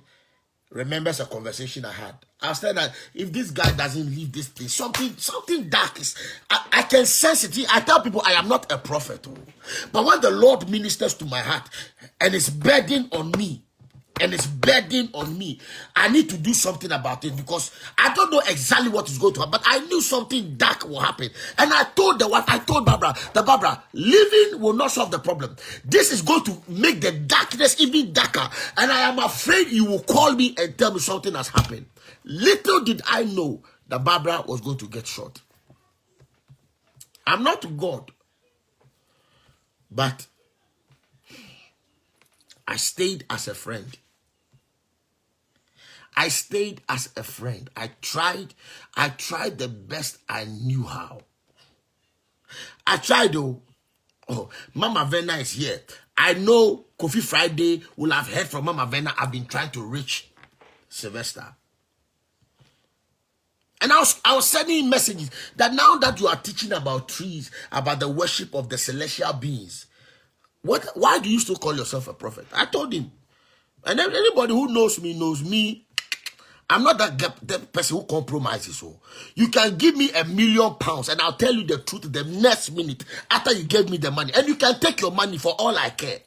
remembers a conversation I had. I said that if this guy doesn't leave this thing, something dark is. I can sense it. I tell people I am not a prophet, but when the Lord ministers to my heart and it's burden on me, I need to do something about it, because I don't know exactly what is going to happen, but I knew something dark will happen. And I told the wife, I told Barbara, living will not solve the problem. This is going to make the darkness even darker. And I am afraid you will call me and tell me something has happened. Little did I know that Barbara was going to get shot. I'm not God, but I stayed as a friend. I stayed as a friend. I tried the best I knew how. I tried though. Oh, Mama Vena is here. I know Kofi Friday will have heard from Mama Vena. I've been trying to reach Sylvester. And I was sending messages that now that you are teaching about trees, about the worship of the celestial beings, why do you still call yourself a prophet? I told him. And anybody who knows me, I'm not that person who compromises. So you can give me £1 million and I'll tell you the truth the next minute after you gave me the money. And you can take your money for all I care.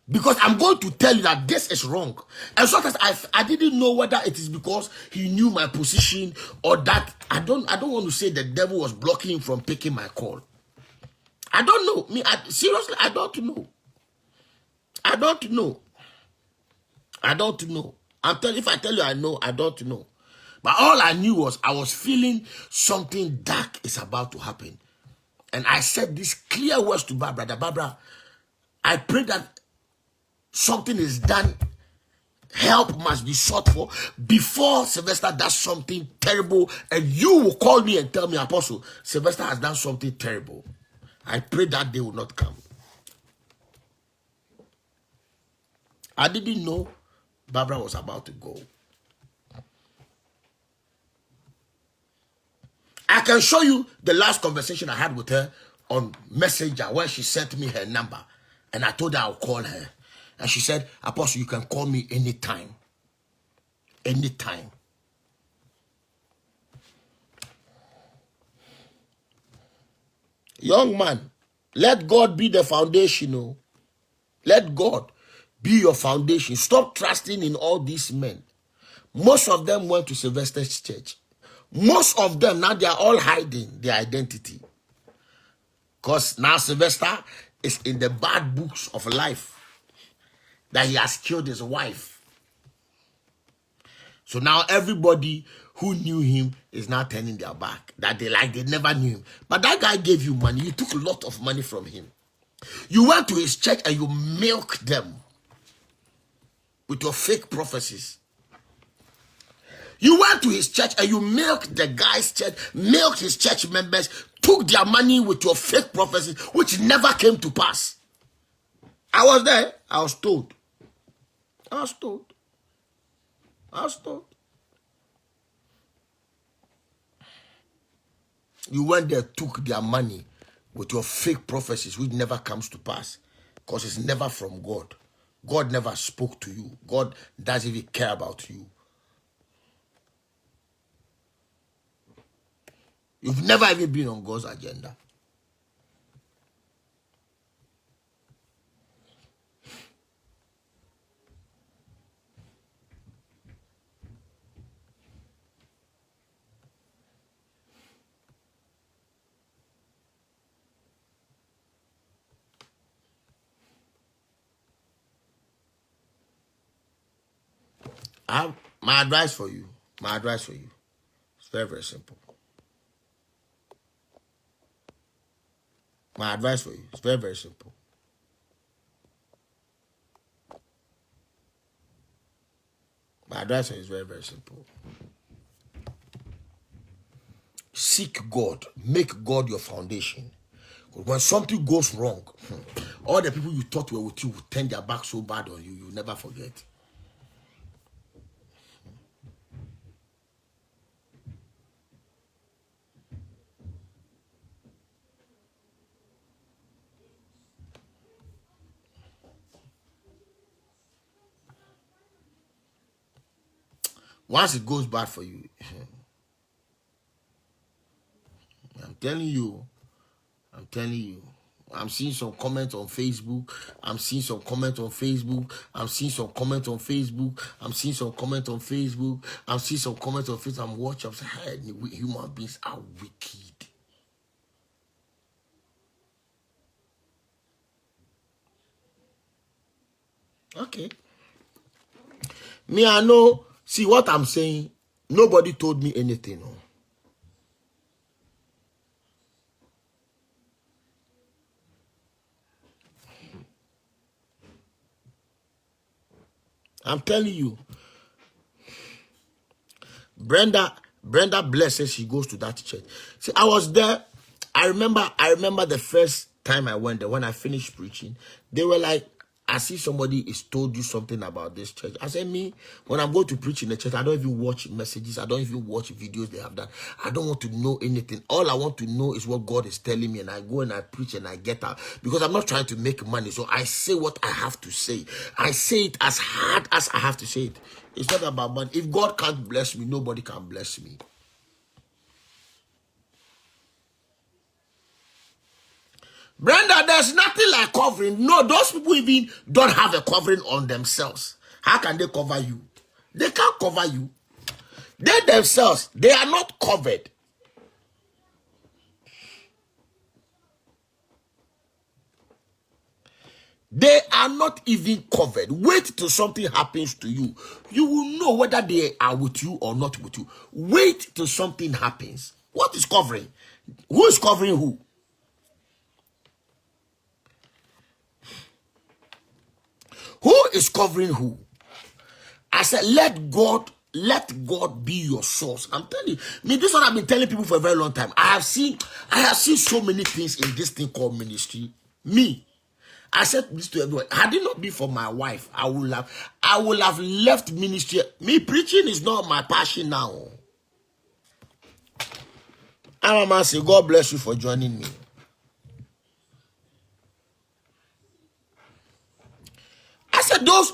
Because I'm going to tell you that this is wrong. And sometimes I didn't know whether it is because he knew my position or that I don't want to say the devil was blocking him from picking my call. I don't know. Seriously, I don't know. I don't know. I don't know. If I tell you I know, I don't know. But all I knew was I was feeling something dark is about to happen. And I said these clear words to Barbara, that Barbara, I pray that something is done. Help must be sought for before Sylvester does something terrible, and you will call me and tell me, Apostle, Sylvester has done something terrible. I pray that day will not come. I didn't know Barbara was about to go. I can show you the last conversation I had with her on Messenger where she sent me her number, and I told her I'll call her. And she said, Apostle, you can call me anytime. Anytime. Young man, let God be the foundation. Oh. Let God be your foundation. Stop trusting in all these men. Most of them went to Sylvester's church. Most of them, now they are all hiding their identity. Because now Sylvester is in the bad books of life. That he has killed his wife. So now everybody who knew him is now turning their back. That they never knew him. But that guy gave you money. You took a lot of money from him. You went to his church and you milked them with your fake prophecies. You went to his church and you milked the guy's church, milked his church members, took their money with your fake prophecies, which never came to pass. I was there. I was told. I was told. You went there, took their money with your fake prophecies, which never comes to pass. Because it's never from God. God never spoke to you. God doesn't even care about you. You've never even been on God's agenda. My advice for you, it's very, very simple. My advice for you, it's very, very simple. My advice for you is very, very simple. Seek God. Make God your foundation. When something goes wrong, all the people you thought were with you will turn their back so bad on you, you'll never forget. Once it goes bad for you, I'm telling you, I'm seeing some comments on Facebook. I'm seeing some comments on Facebook. I'm seeing some comments on Facebook. I'm watching. I'm saying, hey, human beings are wicked. Okay. Me, I know. See what I'm saying? Nobody told me anything. No. I'm telling you. Brenda blesses, she goes to that church. See, I was there. I remember the first time I went there, when I finished preaching, they were like, I see somebody is told you something about this church. I said, me, when I'm going to preach in the church, I don't even watch messages. I don't even watch videos they have done. I don't want to know anything. All I want to know is what God is telling me, and I go and I preach and I get out. Because I'm not trying to make money, so I say what I have to say. I say it as hard as I have to say it. It's not about money. If God can't bless me, nobody can bless me. Brenda, there's nothing like covering. No, those people even don't have a covering on themselves. How can they cover you? They can't cover you. They themselves, they are not covered. They are not even covered. Wait till something happens to you. You will know whether they are with you or not with you. Wait till something happens. What is covering? Who is covering who? Who is covering who? I said, let God be your source. I'm telling you, this is what I've been telling people for a very long time. I have seen so many things in this thing called ministry. I said this to everyone. Had it not been for my wife, I would have left ministry. Preaching is not my passion now. I'm a man say, God bless you for joining me. I said those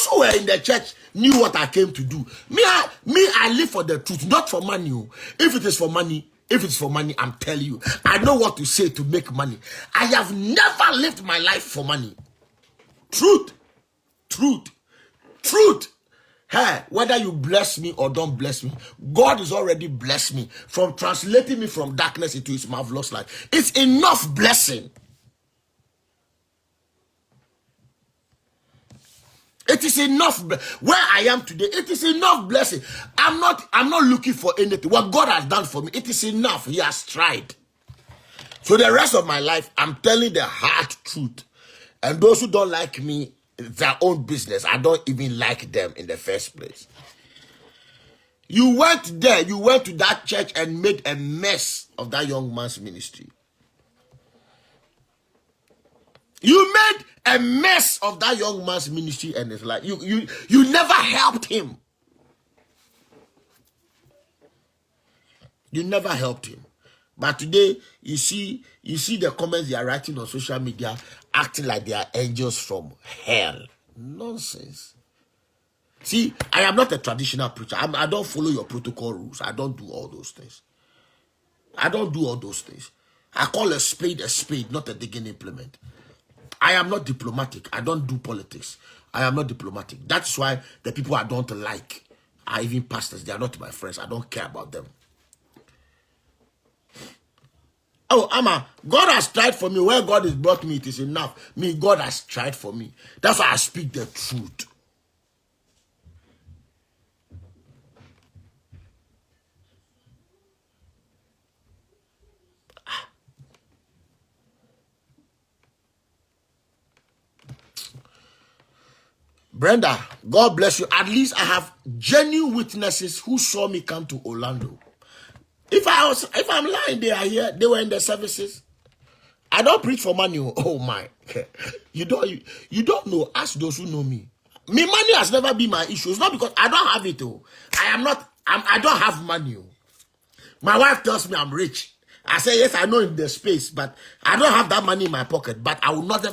who were in the church knew what I came to do. I live for the truth, not for money. If it's for money, I'm telling you, I know what to say to make money. I have never lived my life for money. Truth. Hey, whether you bless me or don't bless me, God has already blessed me from translating me from darkness into his marvelous light. It's enough blessing. It is enough. Where I am today, it is enough blessing. I'm not looking for anything. What God has done for me, it is enough. He has tried. So the rest of my life, I'm telling the hard truth. And those who don't like me, their own business. I don't even like them in the first place. You went there, you went to that church and made a mess of that young man's ministry. You made a mess of that young man's ministry and his life. You never helped him. You never helped him. But today, you see the comments they are writing on social media, acting like they are angels from hell. Nonsense. See, I am not a traditional preacher. I don't follow your protocol rules. I don't do all those things. I call a spade, not a digging implement. I am not diplomatic. I don't do politics. I am not diplomatic. That's why the people I don't like are even pastors. They are not my friends. I don't care about them. Oh, Amma, God has tried for me. Where God has brought me, it is enough. God has tried for me. That's why I speak the truth. Brenda, God bless you. At least I have genuine witnesses who saw me come to Orlando. If I'm lying, they are here. They were in the services. I don't preach for money. Oh my! You don't know. Ask those who know me. Money has never been my issue. It's not because I don't have it. I don't have money. My wife tells me I'm rich. I say, yes, I know in the space, but I don't have that money in my pocket. But I will never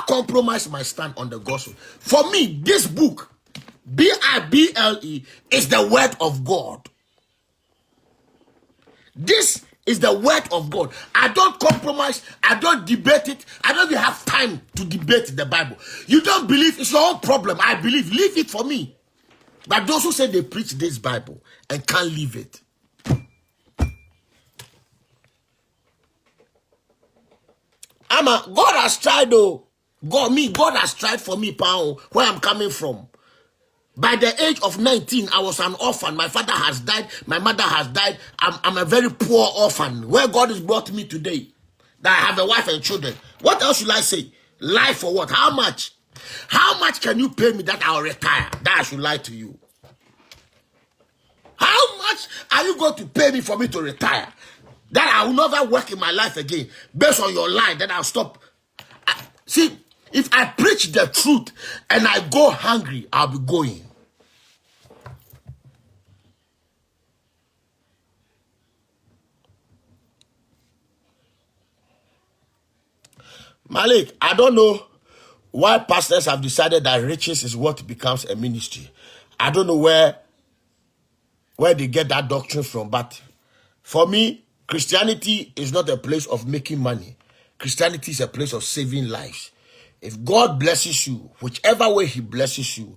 compromise my stand on the gospel. For me, this book, Bible, is the word of God. This is the word of God. I don't compromise. I don't debate it. I don't even have time to debate the Bible. You don't believe, it's your own problem. I believe. Leave it for me. But those who say they preach this Bible and can't leave it. God has tried though. God has tried for me, where I'm coming from. By the age of 19, I was an orphan. My father has died. My mother has died. I'm a very poor orphan. Where God has brought me today, that I have a wife and children. What else should I say? Lie for what? How much? How much can you pay me that I'll retire? That I should lie to you. How much are you going to pay me for me to retire? That I will never work in my life again. Based on your lie, then I'll stop. See, if I preach the truth and I go hungry, I'll be going. Malik, I don't know why pastors have decided that riches is what becomes a ministry. I don't know where they get that doctrine from, but for me, Christianity is not a place of making money. Christianity is a place of saving lives. If God blesses you, whichever way he blesses you,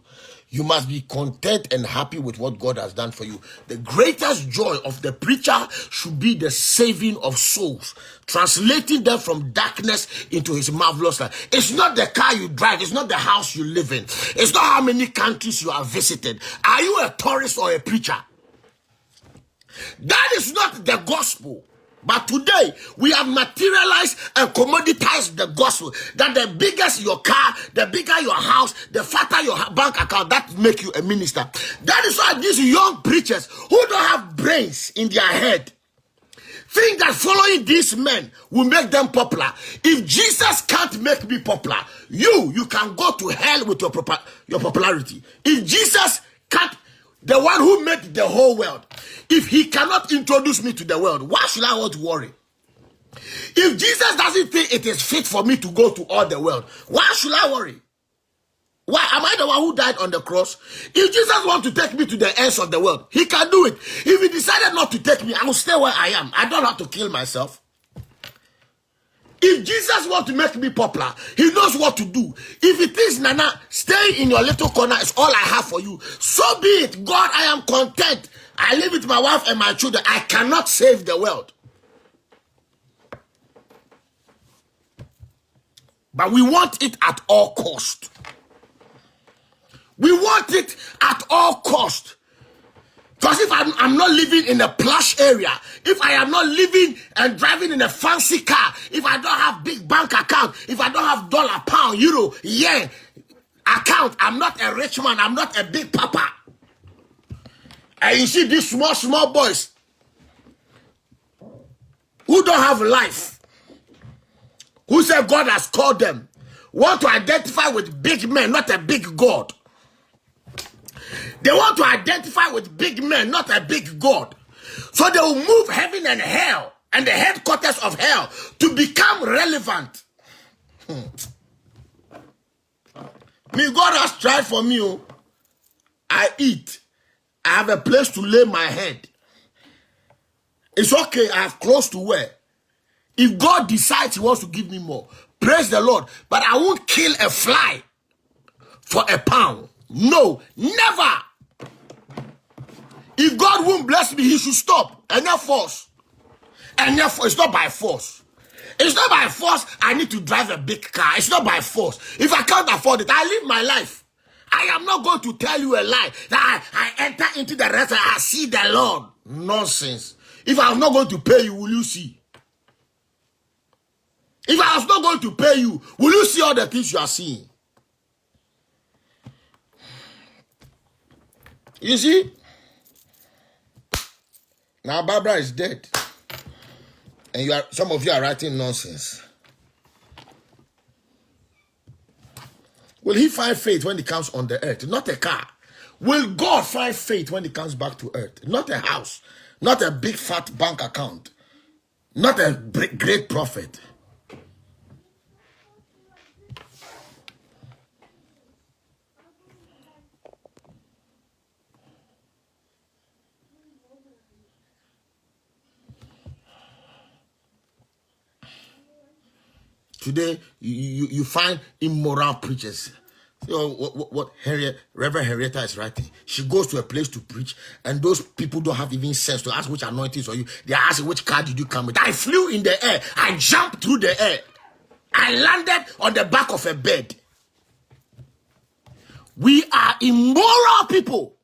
You must be content and happy with what God has done for you. The greatest joy of the preacher should be the saving of souls, translating them from darkness into his marvelous light. It's not the car you drive. It's not the house you live in. It's not how many countries you have visited. Are you a tourist or a preacher? That is not the gospel. But today, we have materialized and commoditized the gospel. That the bigger your car, the bigger your house, the fatter your bank account, that make you a minister. That is why these young preachers who don't have brains in their head think that following these men will make them popular. If Jesus can't make me popular, you can go to hell with your popularity. If Jesus can't, the one who made the whole world, if he cannot introduce me to the world, why should I want to worry? If Jesus doesn't think it is fit for me to go to all the world, why should I worry? Why am I the one who died on the cross? If Jesus wants to take me to the ends of the world, he can do it. If he decided not to take me, I will stay where I am. I don't have to kill myself. If Jesus wants to make me popular, he knows what to do. If he thinks, Nana, stay in your little corner is all I have for you, so be it. God, I am content. I live with my wife and my children. I cannot save the world. But we want it at all cost. We want it at all cost. Because if I'm not living in a plush area, if I am not living and driving in a fancy car, if I don't have big bank account, if I don't have dollar, pound, euro, yen account, I'm not a rich man, I'm not a big papa. And you see these small boys who don't have life, who say God has called them, want to identify with big men, not a big God. They want to identify with big men, not a big God. So they will move heaven and hell and the headquarters of hell to become relevant. Me, God has tried for me. I eat. I have a place to lay my head. It's okay, I have clothes to wear. If God decides he wants to give me more, praise the Lord. But I won't kill a fly for a pound. No, never. If God won't bless me, he should stop. And not force. And therefore, it's not by force. It's not by force I need to drive a big car. It's not by force. If I can't afford it, I live my life. I am not going to tell you a lie that I enter into the rest and I see the Lord. Nonsense. If I was not going to pay you, will you see? If I was not going to pay you, will you see all the things you are seeing? You see? Now Barbara is dead. And some of you are writing nonsense. Will he find faith when he comes on the earth? Not a car. Will God find faith when he comes back to earth? Not a house. Not a big fat bank account. Not a great prophet. Today, you find immoral preachers. So what Reverend Henrietta is writing. She goes to a place to preach, and those people don't have even sense to ask which anointings are you. They are asking which car did you come with. I flew in the air. I jumped through the air. I landed on the back of a bed. We are immoral people.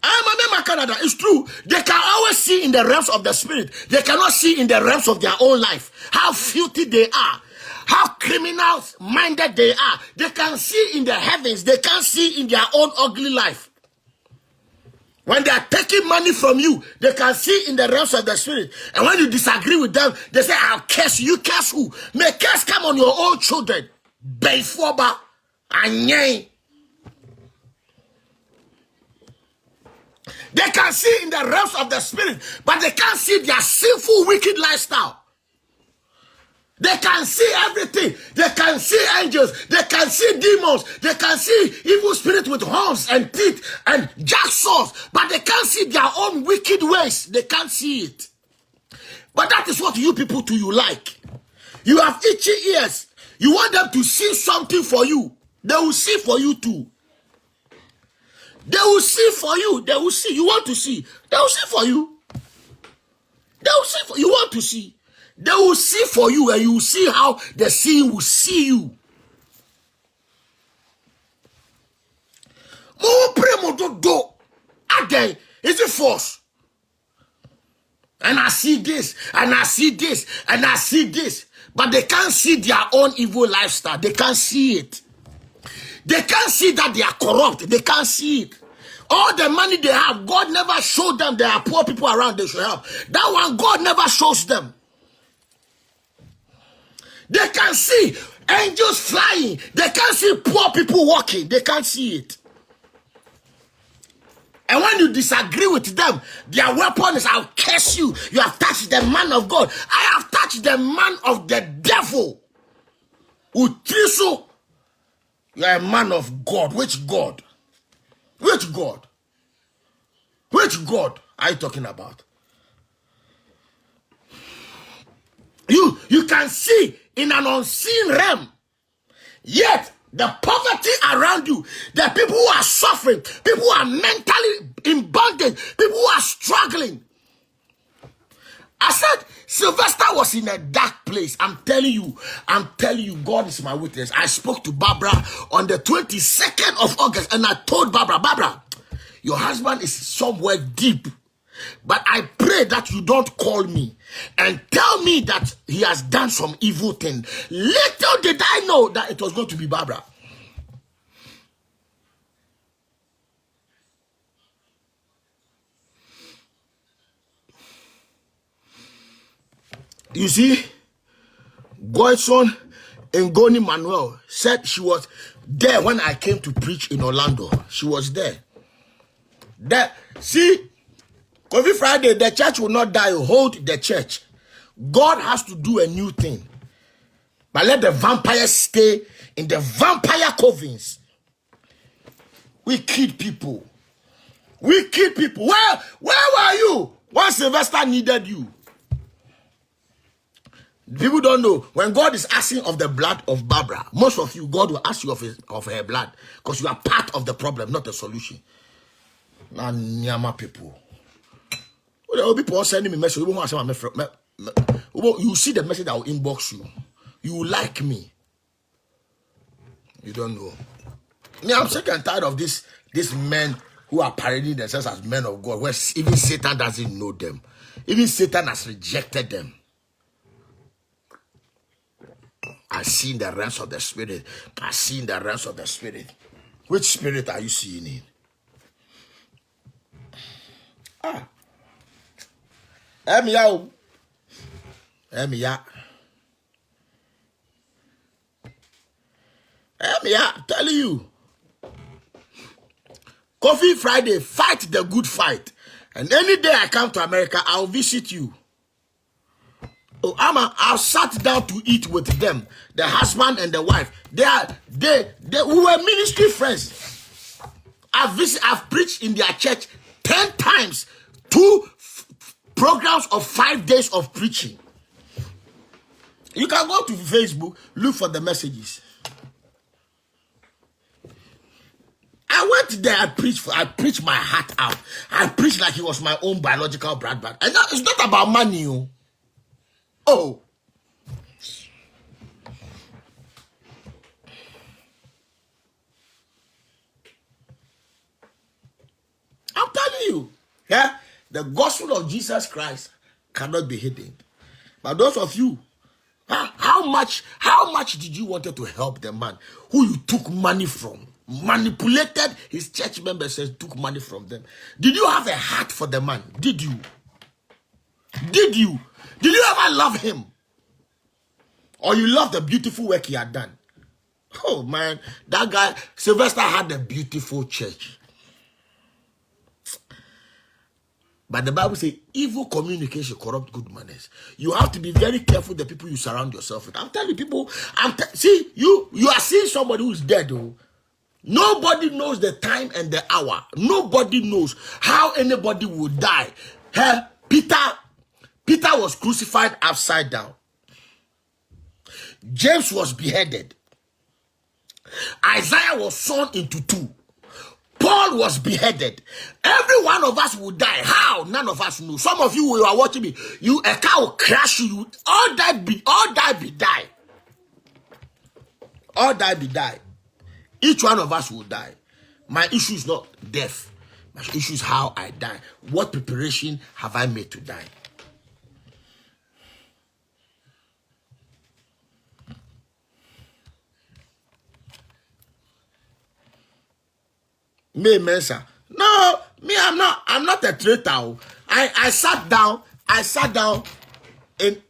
I'm a Canada. It's true. They can always see in the realms of the spirit. They cannot see in the realms of their own life how filthy they are, how criminal-minded they are. They can see in the heavens. They can't see in their own ugly life. When they are taking money from you, they can see in the realms of the spirit. And when you disagree with them, they say, I'll curse you. Curse who? May curse come on your own children. Beifoba, Anyei. They can see in the realms of the spirit, but they can't see their sinful, wicked lifestyle. They can see everything. They can see angels. They can see demons. They can see evil spirits with horns and teeth and jacksaws, but they can't see their own wicked ways. They can't see it. But that is what you people do you like. You have itchy ears. You want them to see something for you. They will see for you too. They will see for you. They will see. You want to see. They will see for you. They will see for you. Want to see. They will see for you, and you will see how the seeing will see you. More premo do. Again, is it force? And I see this, and I see this, and I see this. But they can't see their own evil lifestyle. They can't see it. They can't see that they are corrupt. They can't see it. All the money they have, God never showed them there are poor people around they should help. That one, God never shows them. They can see angels flying. They can't see poor people walking. They can't see it. And when you disagree with them, their weapon is, I'll curse you. You have touched the man of God. I have touched the man of the devil. Utriso, you are a man of God. Which God? Which God? Which God are you talking about? You can see in an unseen realm. Yet, the poverty around you, the people who are suffering, people who are mentally in bondage, people who are struggling. I said, Sylvester was in a dark place. I'm telling you, God is my witness. I spoke to Barbara on the 22nd of August, and I told Barbara, your husband is somewhere deep. But I pray that you don't call me and tell me that he has done some evil thing. Little did I know that it was going to be Barbara. You see, Godson Ngoni Manuel said she was there when I came to preach in Orlando. She was there. See, Every Friday, the church will not die. Hold the church. God has to do a new thing. But let the vampires stay in the vampire covens. Wicked people. Wicked people. Where were you when Sylvester needed you? People don't know. When God is asking of the blood of Barbara, most of you, God will ask you of her blood. Because you are part of the problem, not the solution. Now, Nyama people. People sending me message. You see the message that will inbox you. You will like me. You don't know. Me, I'm sick and tired of these men who are parading themselves as men of God, where even Satan doesn't know them. Even Satan has rejected them. I see in the realms of the spirit. I see in the realms of the spirit. Which spirit are you seeing in? I'm telling you. Coffee Friday, fight the good fight. And any day I come to America, I'll visit you. Oh, I'll sat down to eat with them, the husband and the wife. We were ministry friends. I've preached in their church 10 times, 2 programs of 5 days of preaching. You can go to Facebook, look for the messages. I went there, I preached my heart out. I preached like he was my own biological brother. And it's not about money. Oh. I'm telling you, yeah, the gospel of Jesus Christ cannot be hidden. But those of you, how much did you want to help the man who you took money from, manipulated his church members and took money from them? Did you have a heart for the man? Did you? Did you ever love him? Or you love the beautiful work he had done? Oh man, that guy, Sylvester, had a beautiful church. But the Bible says, evil communication corrupt good manners. You have to be very careful the people you surround yourself with. I'm telling people, see, you are seeing somebody who's dead. Oh. Nobody knows the time and the hour. Nobody knows how anybody will die. Peter was crucified upside down. James was beheaded. Isaiah was sawn into two. Paul was beheaded. Every one of us will die. How? None of us know. Some of you who are watching me, a car will crash you. All die be die. All die be die. Each one of us will die. My issue is not death. My issue is how I die. What preparation have I made to die? Me, Mensa. No, me, I'm not a traitor. I sat down in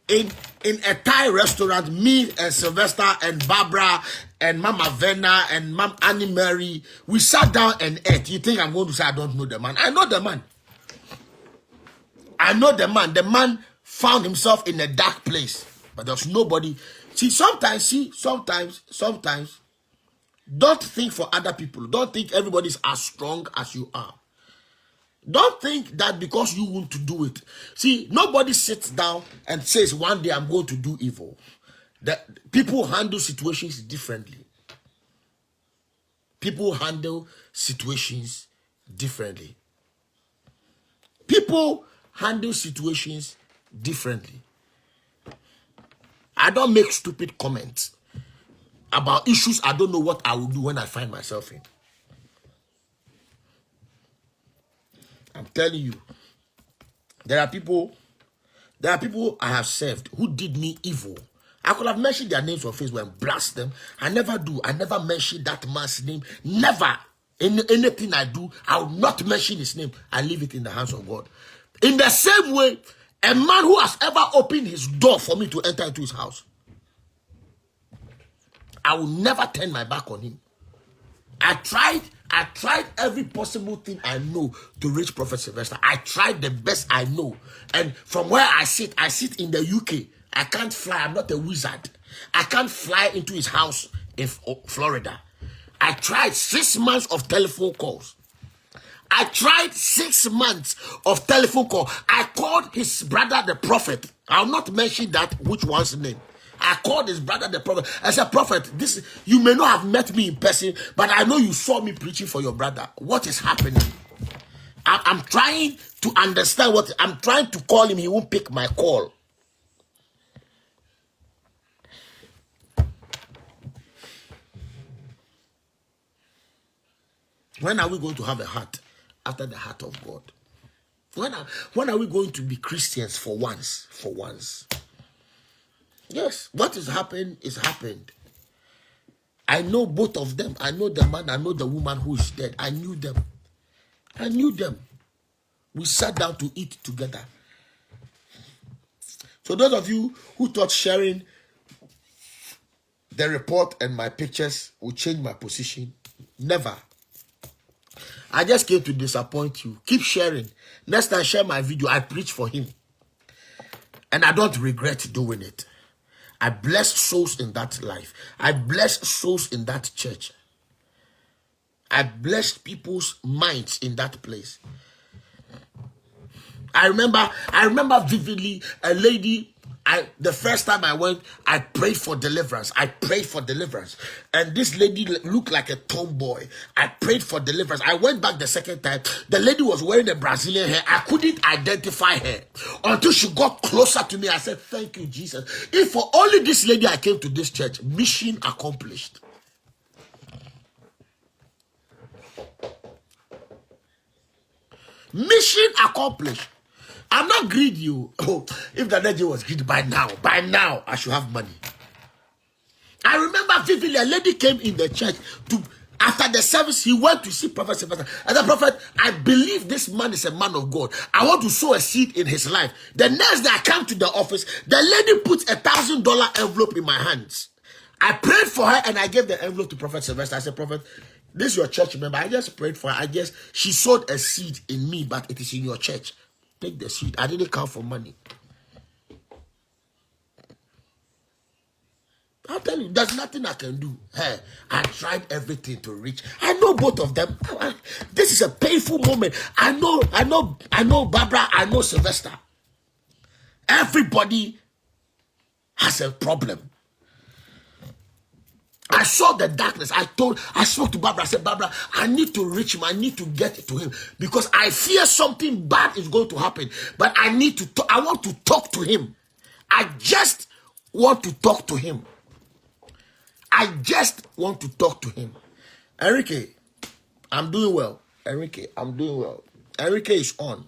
a Thai restaurant, me and Sylvester and Barbara and Mama Vena and Mom Annie Mary. We sat down and ate. You think I'm going to say I don't know the man? I know the man. I know the man. The man found himself in a dark place, but there's nobody. Sometimes, don't think for other people. Don't think everybody's as strong as you are. Don't think that because you want to do it. See, nobody sits down and says, one day I'm going to do evil. People handle situations differently. People handle situations differently. People handle situations differently. I don't make stupid comments about issues I don't know what I will do when I find myself in. I'm telling you, there are people I have served who did me evil. I could have mentioned their names on Facebook and blast them. I never do. I never mention that man's name. Never. In anything I do, I will not mention his name. I leave it in the hands of God. In the same way, a man who has ever opened his door for me to enter into his house, I will never turn my back on him. I tried every possible thing I know to reach Prophet Sylvester. I tried the best I know. And from where I sit in the UK. I can't fly. I'm not a wizard. I can't fly into his house in Florida. I tried 6 months of telephone calls. I tried 6 months of telephone call. I called his brother, the prophet. I'll not mention that which one's name. I called his brother, the prophet. I said, Prophet, you may not have met me in person, but I know you saw me preaching for your brother. What is happening? I'm trying to understand I'm trying to call him. He won't pick my call. When are we going to have a heart after the heart of God? When are we going to be Christians for once? For once. Yes, what has happened is happened. I know both of them. I know the man, I know the woman who is dead. I knew them. I knew them. We sat down to eat together. So those of you who thought sharing the report and my pictures will change my position, never. I just came to disappoint you. Keep sharing. Next time, share my video. I preach for him. And I don't regret doing it. I bless souls in that life. I bless souls in that church. I blessed people's minds in that place. I remember vividly a lady. The first time I went, I prayed for deliverance. And this lady looked like a tomboy. I prayed for deliverance. I went back the second time. The lady was wearing a Brazilian hair. I couldn't identify her until she got closer to me. I said, thank you, Jesus. If for only this lady I came to this church, mission accomplished. Mission accomplished. I'm not greedy. Oh, if Nana Agyei was greedy by now I should have money. I remember vividly a lady came in the church after the service. He went to see Prophet Sylvester. I said, Prophet, I believe this man is a man of God. I want to sow a seed in his life. The next day I come to the office, the lady put $1,000 envelope in my hands. I prayed for her and I gave the envelope to Prophet Sylvester. I said, Prophet, this is your church member. I just prayed for her. She sowed a seed in me, but it is in your church. Take the seed. I didn't come for money. I'll tell you, there's nothing I can do. Hey, I tried everything to reach. I know both of them. This is a painful moment. I know Barbara. I know Sylvester. Everybody has a problem. I saw the darkness. I spoke to Barbara. I said, Barbara, I need to reach him. I need to get to him because I fear something bad is going to happen. But I need to talk. I want to talk to him. I just want to talk to him. I just want to talk to him. Enrique, I'm doing well. Enrique, I'm doing well. Enrique is on.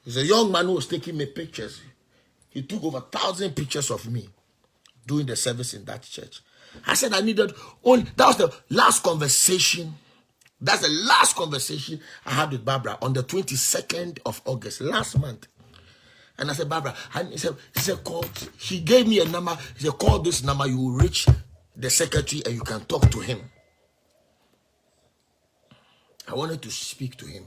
He's a young man who was taking me pictures. He took over 1,000 pictures of me doing the service in that church. I said I needed only, that was the last conversation. That's the last conversation I had with Barbara on the 22nd of August, last month. And I said, Barbara, he said, call. He gave me a number. He said, call this number, you will reach the secretary and you can talk to him. I wanted to speak to him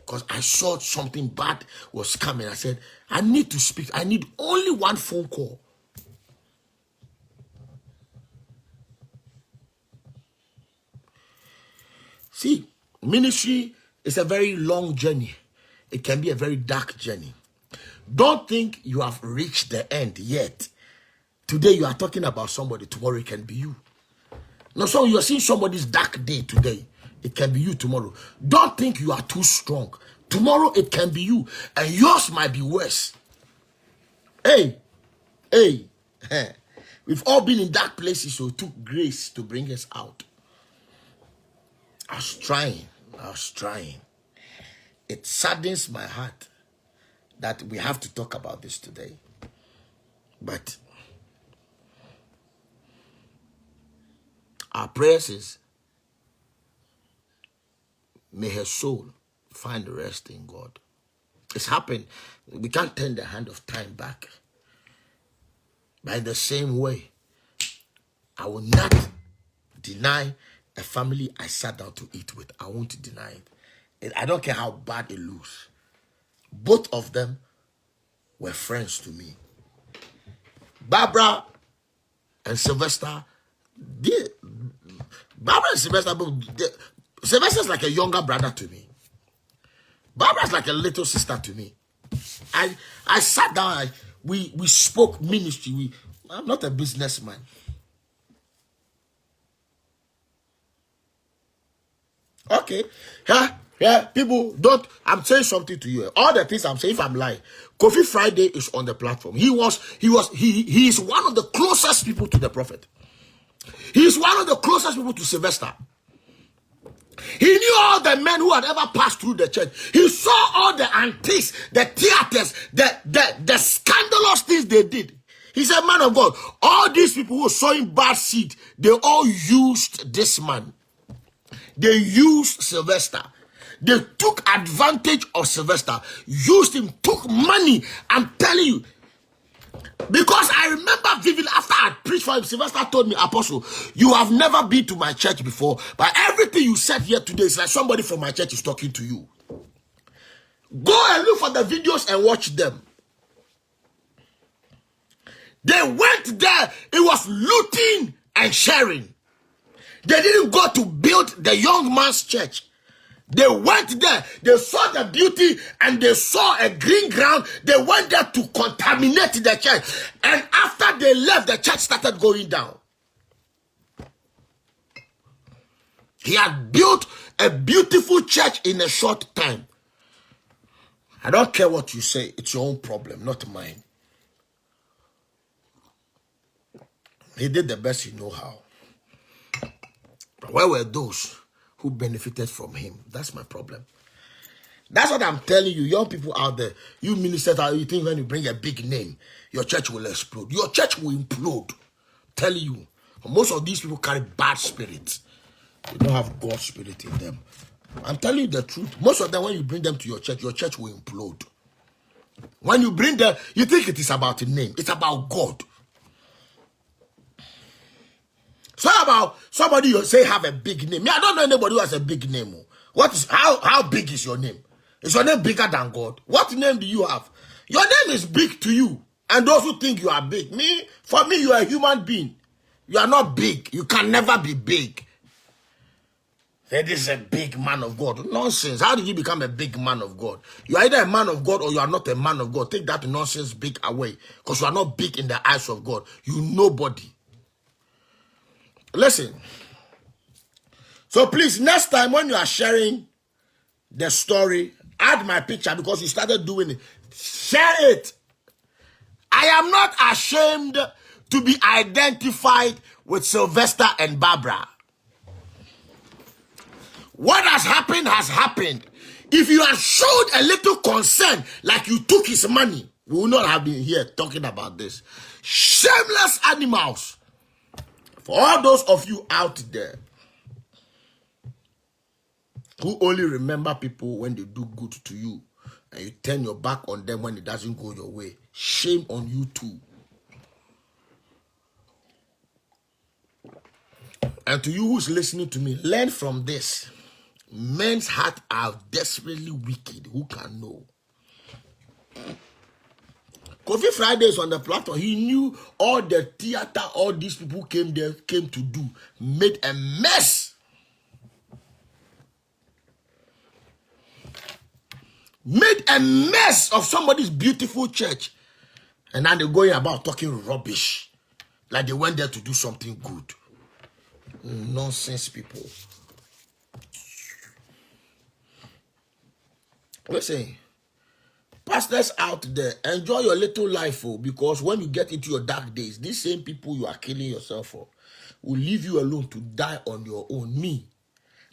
because I saw something bad was coming. I said, I need to speak. I need only one phone call. See, ministry is a very long journey. It can be a very dark journey. Don't think you have reached the end yet. Today you are talking about somebody. Tomorrow it can be you. No, so you are seeing somebody's dark day today. It can be you tomorrow. Don't think you are too strong. Tomorrow it can be you. And yours might be worse. Hey. We've all been in dark places, so it took grace to bring us out. I was trying. It saddens my heart that we have to talk about this today. But our prayers is, may her soul find rest in God. It's happened. We can't turn the hand of time back. By the same way, I will not deny a family I sat down to eat with. I won't deny it. I don't care how bad it looks. Both of them were friends to me. Barbara and Sylvester, Sylvester's like a younger brother to me. Barbara's like a little sister to me. I sat down, we spoke ministry. I'm not a businessman. Okay. Yeah, people don't. I'm saying something to you. All the things I'm saying, if I'm lying, Kofi Friday is on the platform. He is one of the closest people to the prophet. He is one of the closest people to Sylvester. He knew all the men who had ever passed through the church. He saw all the antics, the theaters, the scandalous things they did. He said, man of God, all these people who were sowing bad seed, they all used this man. They used Sylvester. They took advantage of Sylvester, used him, took money. I'm telling you. Because I remember vividly after I preached for him, Sylvester told me, Apostle, you have never been to my church before, but everything you said here today is like somebody from my church is talking to you. Go and look for the videos and watch them. They went there, it was looting and sharing. They didn't go to build the young man's church. They went there, they saw the beauty and they saw a green ground. They went there to contaminate the church. And after they left, the church started going down. He had built a beautiful church in a short time. I don't care what you say, it's your own problem, not mine. He did the best he knew how. But where were those who benefited from him? That's my problem. That's what I'm telling you, young people out there. You ministers, you think when you bring a big name, your church will explode. Your church will implode. Tell you. Most of these people carry bad spirits. They don't have God's spirit in them. I'm telling you the truth. Most of them, when you bring them to your church will implode. When you bring them, you think it is about a name. It's about God. So about somebody you say have a big name. Me, I don't know anybody who has a big name. How big is your name? Is your name bigger than God? What name do you have? Your name is big to you. And those who think you are big. For me, you are a human being. You are not big. You can never be big. That is a big man of God. Nonsense. How did you become a big man of God? You are either a man of God or you are not a man of God. Take that nonsense big away. Because you are not big in the eyes of God. You nobody. Listen. So please, next time when you are sharing the story, add my picture because you started doing it. Share it. I am not ashamed to be identified with Sylvester and Barbara. What has happened has happened. If you had showed a little concern, like you took his money, we would not have been here talking about this. Shameless animals. For all those of you out there who only remember people when they do good to you, and you turn your back on them when it doesn't go your way, shame on you too. And to you who's listening to me, learn from this. Men's hearts are desperately wicked. Who can know? Coffee Fridays on the platform, he knew all the theater, all these people came there, came to do, made a mess. Made a mess of somebody's beautiful church. And now they're going about talking rubbish. Like they went there to do something good. Nonsense people. Listen, pastors out there, enjoy your little life, because when you get into your dark days, these same people you are killing yourself for will leave you alone to die on your own. Me.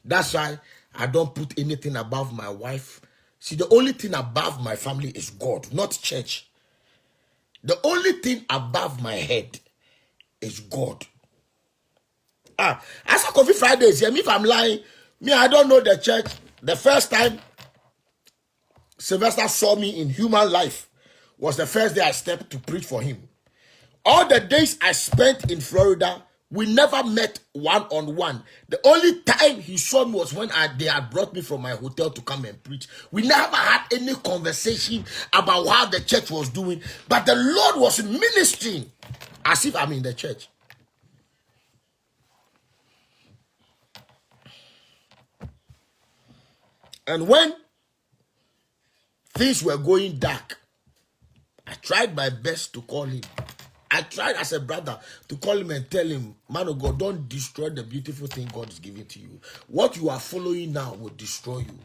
That's why I don't put anything above my wife. See, the only thing above my family is God, not church. The only thing above my head is God. As a Coffee Fridays, if I'm lying, I don't know the church. The first time Sylvester saw me in human life was the first day I stepped to preach for him. All the days I spent in Florida, we never met one-on-one. The only time he saw me was when they had brought me from my hotel to come and preach. We never had any conversation about how the church was doing, but the Lord was ministering as if I'm in the church. And when things were going dark, I tried my best to call him. I tried as a brother to call him and tell him, man of God, don't destroy the beautiful thing God is giving to you. What you are following now will destroy you.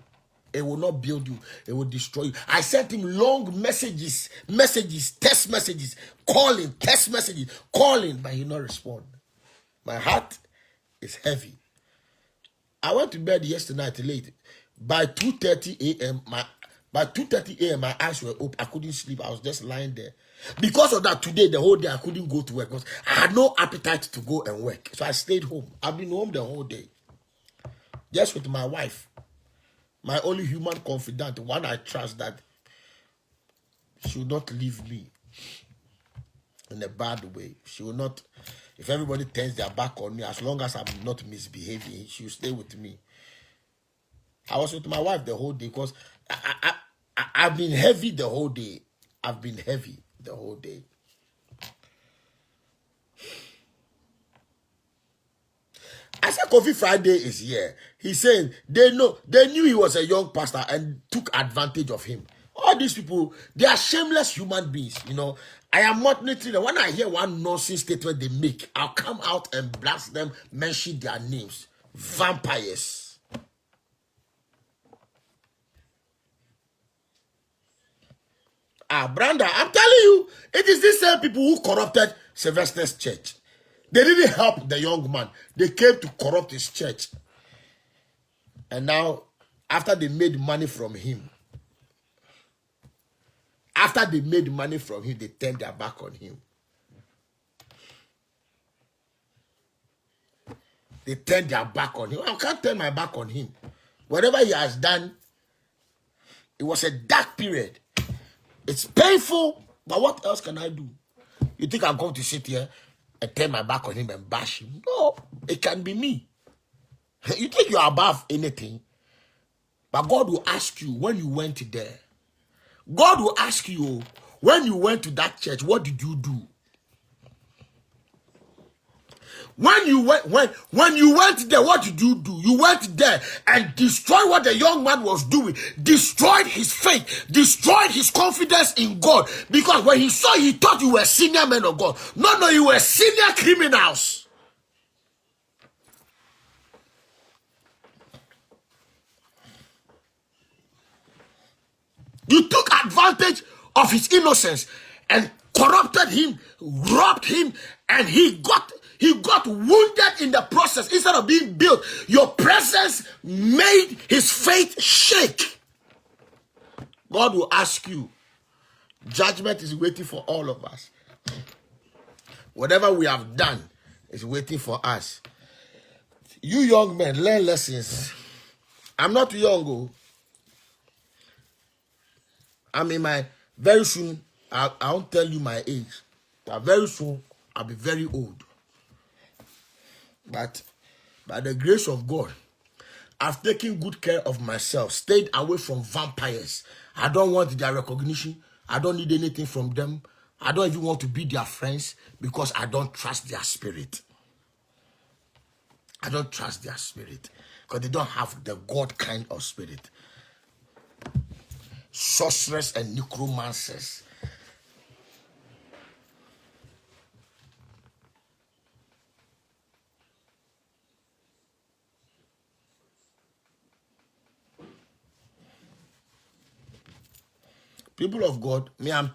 It will not build you. It will destroy you. I sent him long messages, text messages, calling, text messages, calling, but he did not respond. My heart is heavy. I went to bed yesterday night late. By 2:30 a.m., my eyes were open. I couldn't sleep. I was just lying there. Because of that, today, the whole day, I couldn't go to work because I had no appetite to go and work. So I stayed home. I've been home the whole day. Just with my wife. My only human confidant, one I trust that she will not leave me in a bad way. She will not, if everybody turns their back on me, as long as I'm not misbehaving, she will stay with me. I was with my wife the whole day because I've been heavy the whole day. I've been heavy the whole day. I said Coffee Friday is here. He's saying they knew he was a young pastor and took advantage of him. All these people, they are shameless human beings. I am not literally. When I hear one nonsense statement they make, I'll come out and blast them, mention their names. Vampires. Branda, I'm telling you, it is these same people who corrupted Sylvester's church. They didn't help the young man. They came to corrupt his church. And now, after they made money from him, they turned their back on him. They turned their back on him. I can't turn my back on him. Whatever he has done, it was a dark period. It's painful, but what else can I do? You think I'm going to sit here and turn my back on him and bash him? No, it can be me. You think you're above anything, but God will ask you when you went there. God will ask you when you went to that church, what did you do? When you went there, what did you do? You went there and destroyed what the young man was doing, destroyed his faith, destroyed his confidence in God. Because when he saw, he thought you were senior men of God. No, you were senior criminals. You took advantage of his innocence and corrupted him, robbed him, and he got wounded in the process. Instead of being built, your presence made his faith shake. God will ask you. Judgment is waiting for all of us. Whatever we have done is waiting for us. You young men, learn lessons. I'm not young. Oh. I'm in my, very soon, I won't tell you my age. But very soon, I'll be very old. But by the grace of God, I've taken good care of myself, stayed away from vampires. I don't want their recognition. I don't need anything from them. I don't even want to be their friends because I don't trust their spirit. I don't trust their spirit because they don't have the God kind of spirit. Sorcerers and necromancers. People of God, me, I'm